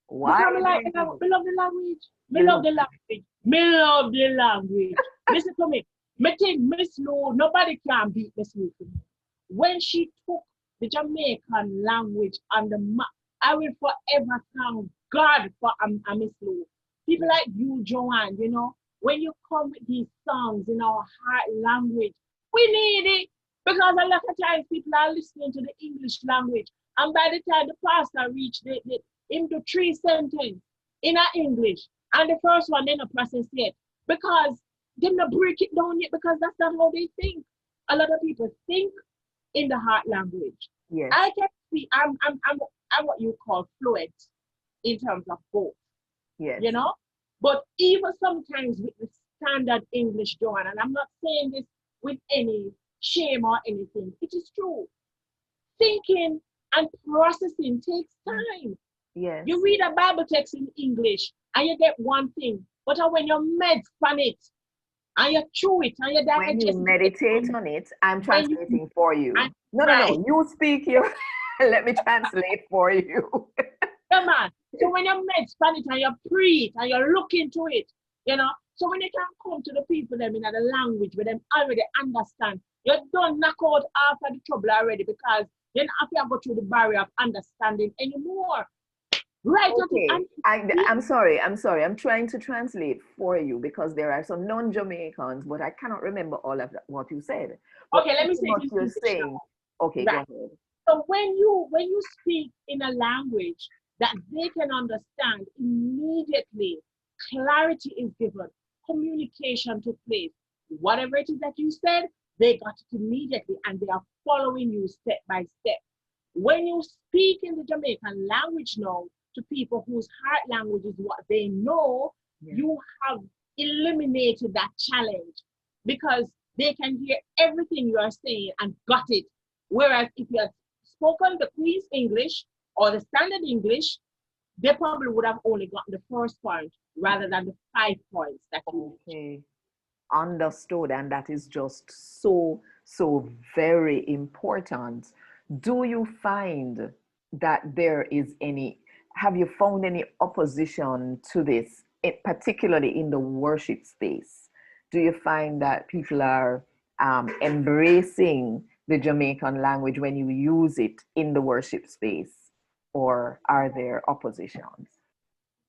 Why? Because me love the language. Me love the language. Me love the language. Listen to me. Me think Miss Lou, nobody can beat Miss Lou for me. When she took the Jamaican language on the map, I will forever thank God for Miss Lou. People like you, Joanne, you know, when you come with these songs in our heart language, we need it. Because a lot of times people are listening to the English language, and by the time the pastor reached into 3 sentences in English, and the first one they not process yet, because they not break it down yet, because that's not how they think. A lot of people think in the heart language. Yes. I can see I'm what you call fluent in terms of both. Yes. You know? But even sometimes with the standard English, Joanne, and I'm not saying this with any shame or anything, it is true. Thinking and processing takes time. Yes. You read a Bible text in English and you get one thing, but when you meditate it and you chew it and you when you meditate on it, I'm translating for you. No. You speak your. Let me translate for you. Come on. So when you meditate it and you pray it and you look into it, you know. So when you can come to the people them in the language where them already understand, you don't knock out half of the trouble already, because you don't have to go through the barrier of understanding anymore. Right. Okay. I'm sorry. I'm trying to translate for you because there are some non-Jamaicans, but I cannot remember all of what you said. But okay, let me say what you're saying. Okay, right. Go ahead. So when you speak in a language that they can understand, immediately clarity is given, communication took place. Whatever it is that you said, they got it immediately, and they are following you step by step. When you speak in the Jamaican language now to people whose heart language is what they know, you have eliminated that challenge, because they can hear everything you are saying and got it. Whereas if you had spoken the Queen's English or the standard English, they probably would have only gotten the first point rather than the 5 points that you okay. Understood. And that is just so very important. Do you find that there is have you found any opposition to this, particularly in the worship space? Do you find that people are embracing the Jamaican language when you use it in the worship space, or are there oppositions?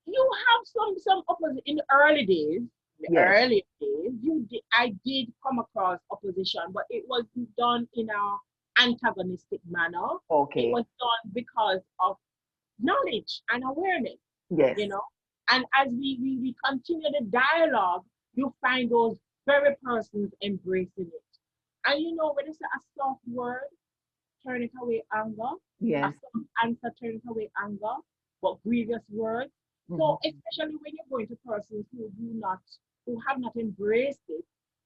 You have some opposition in the early days. I did come across opposition, but it was done in an antagonistic manner. Okay. It was done because of knowledge and awareness. Yes. You know, and as we continue the dialogue, you find those very persons embracing it. And you know, when it's a soft word, turn it away anger. Yes. A soft answer, turn it away anger, but grievous words. So especially when you're going to persons who have not embraced it,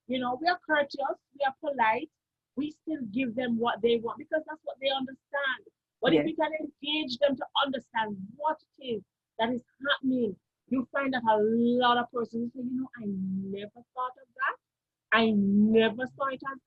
you know, we are courteous, we are polite, we still give them what they want because that's what they understand. But if we can engage them to understand what it is that is happening, you find that a lot of persons say, you know, I never thought of that. I never saw it as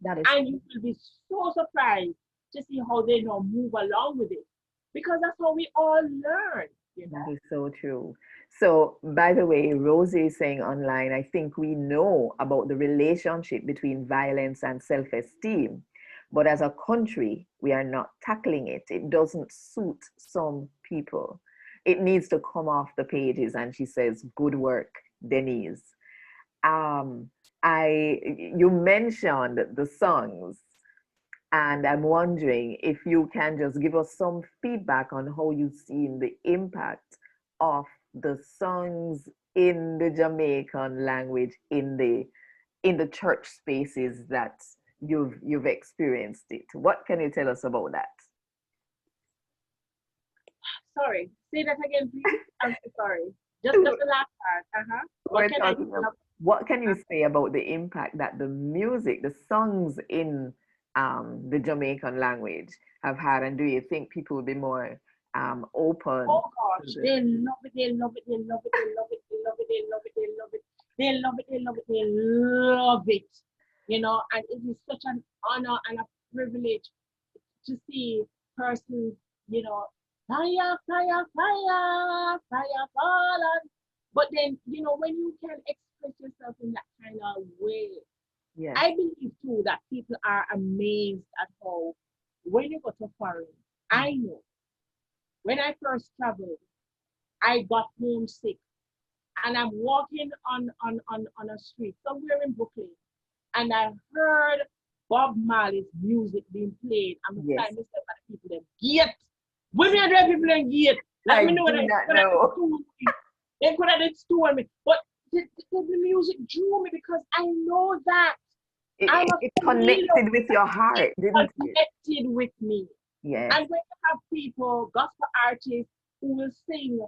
that. And you will be so surprised to see how they now move along with it. Because that's how we all learn. You know? That is so true. So, by the way, Rosie is saying online, I think we know about the relationship between violence and self-esteem, but as a country, we are not tackling it. It doesn't suit some people. It needs to come off the pages. And she says, good work, Denise. Um, you mentioned the songs, and I'm wondering if you can just give us some feedback on how you've seen the impact of the songs in the Jamaican language in the church spaces that you've experienced it. What can you tell us about that? Sorry, say that again, please. I'm so sorry. Just the last part. What can you say about the impact that the music, the songs in the Jamaican language have had, and do you think people will be more open? Oh gosh, they love it, they love it, they love it, they love it, they love it, they love it, they love it, they love it, they love it, they love it. You know, and it is such an honor and a privilege to see persons, you know, fire, fire, fire, fire, fallen. But then, you know, when you can express yourself in that kind of way, Yes. I believe too that people are amazed at how when you go to foreign, I know when I first traveled, I got homesick and I'm walking on a street somewhere in Brooklyn and I heard Bob Marley's music being played. I'm trying to say that people them get. Women and the people them get. Let me know what they could have stolen me. But the music drew me because I know that it connected with your heart, didn't it? Connected with me. Yes. And when you have people, gospel artists, who will sing,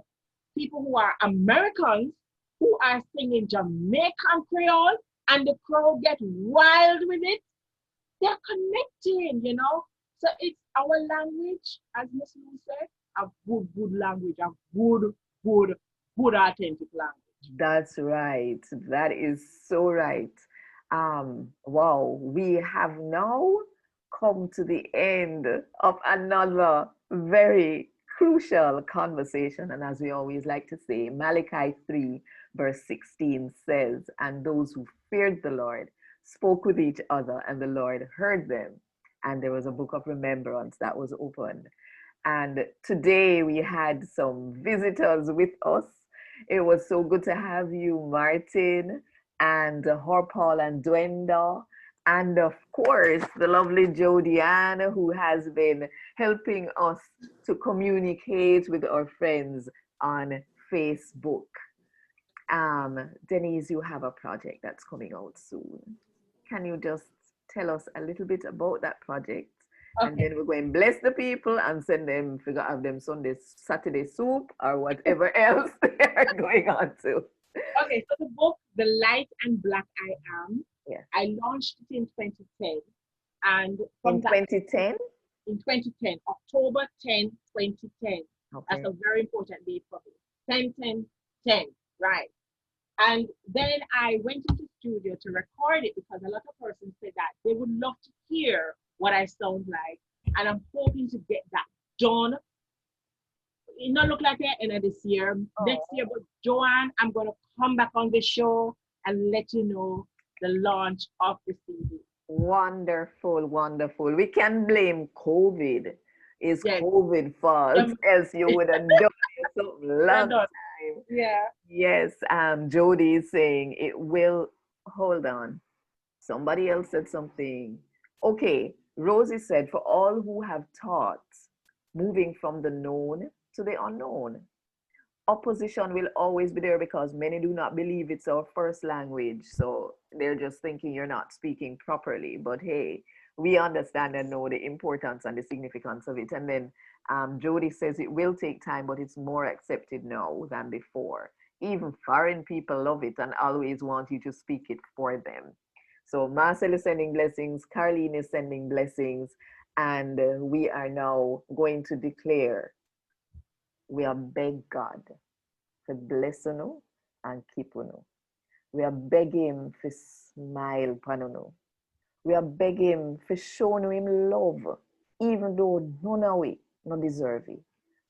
people who are Americans, who are singing Jamaican Creole, and the crowd get wild with it, they're connecting, you know? So it's our language, as Miss Lou said, a good language, a good authentic language. That's right. That is so right. Wow, we have now come to the end of another very crucial conversation. And as we always like to say, Malachi 3, verse 16 says, and those who feared the Lord spoke with each other, and the Lord heard them. And there was a book of remembrance that was opened. And today we had some visitors with us. It was so good to have you, Martin, and Horpal and Dwenda, and of course, the lovely Jodianne, who has been helping us to communicate with our friends on Facebook. Denise, you have a project that's coming out soon. Can you just tell us a little bit about that project? Okay. And then we're going to bless the people and send them, figure out them Saturday soup or whatever else they are going on to. Okay, so the book, The Light and Black I Am, I launched it in 2010. And from in 2010? In 2010, October 10, 2010. Okay. That's a very important date for me. 10, right. And then I went into the studio to record it because a lot of persons said that they would love to hear what I sound like. And I'm hoping to get that done. It not look like the end of this year, next year, but Joanne, I'm going to come back on the show and let you know the launch of the CD. Wonderful, wonderful. We can blame COVID. It's COVID fault, else you would have done it something long time. Yeah. Yes, Jody is saying it will, hold on. Somebody else said something. Okay, Rosie said, for all who have taught, moving from the known to the unknown. Opposition will always be there because many do not believe it's our first language. So they're just thinking you're not speaking properly. But hey, we understand and know the importance and the significance of it. And then Jody says it will take time, but it's more accepted now than before. Even foreign people love it and always want you to speak it for them. So Marcel is sending blessings, Caroline is sending blessings, and we are now going to declare we are beg God to bless you and keep you. We are begging him to smile upon you. We are begging him to show him love, even though none of we not deserve it.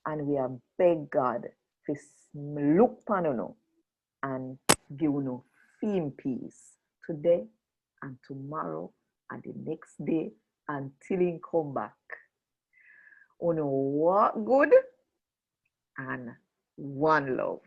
And we are beg God to look upon you and give you feel peace today and tomorrow and the next day until he come back. You know what good and one love.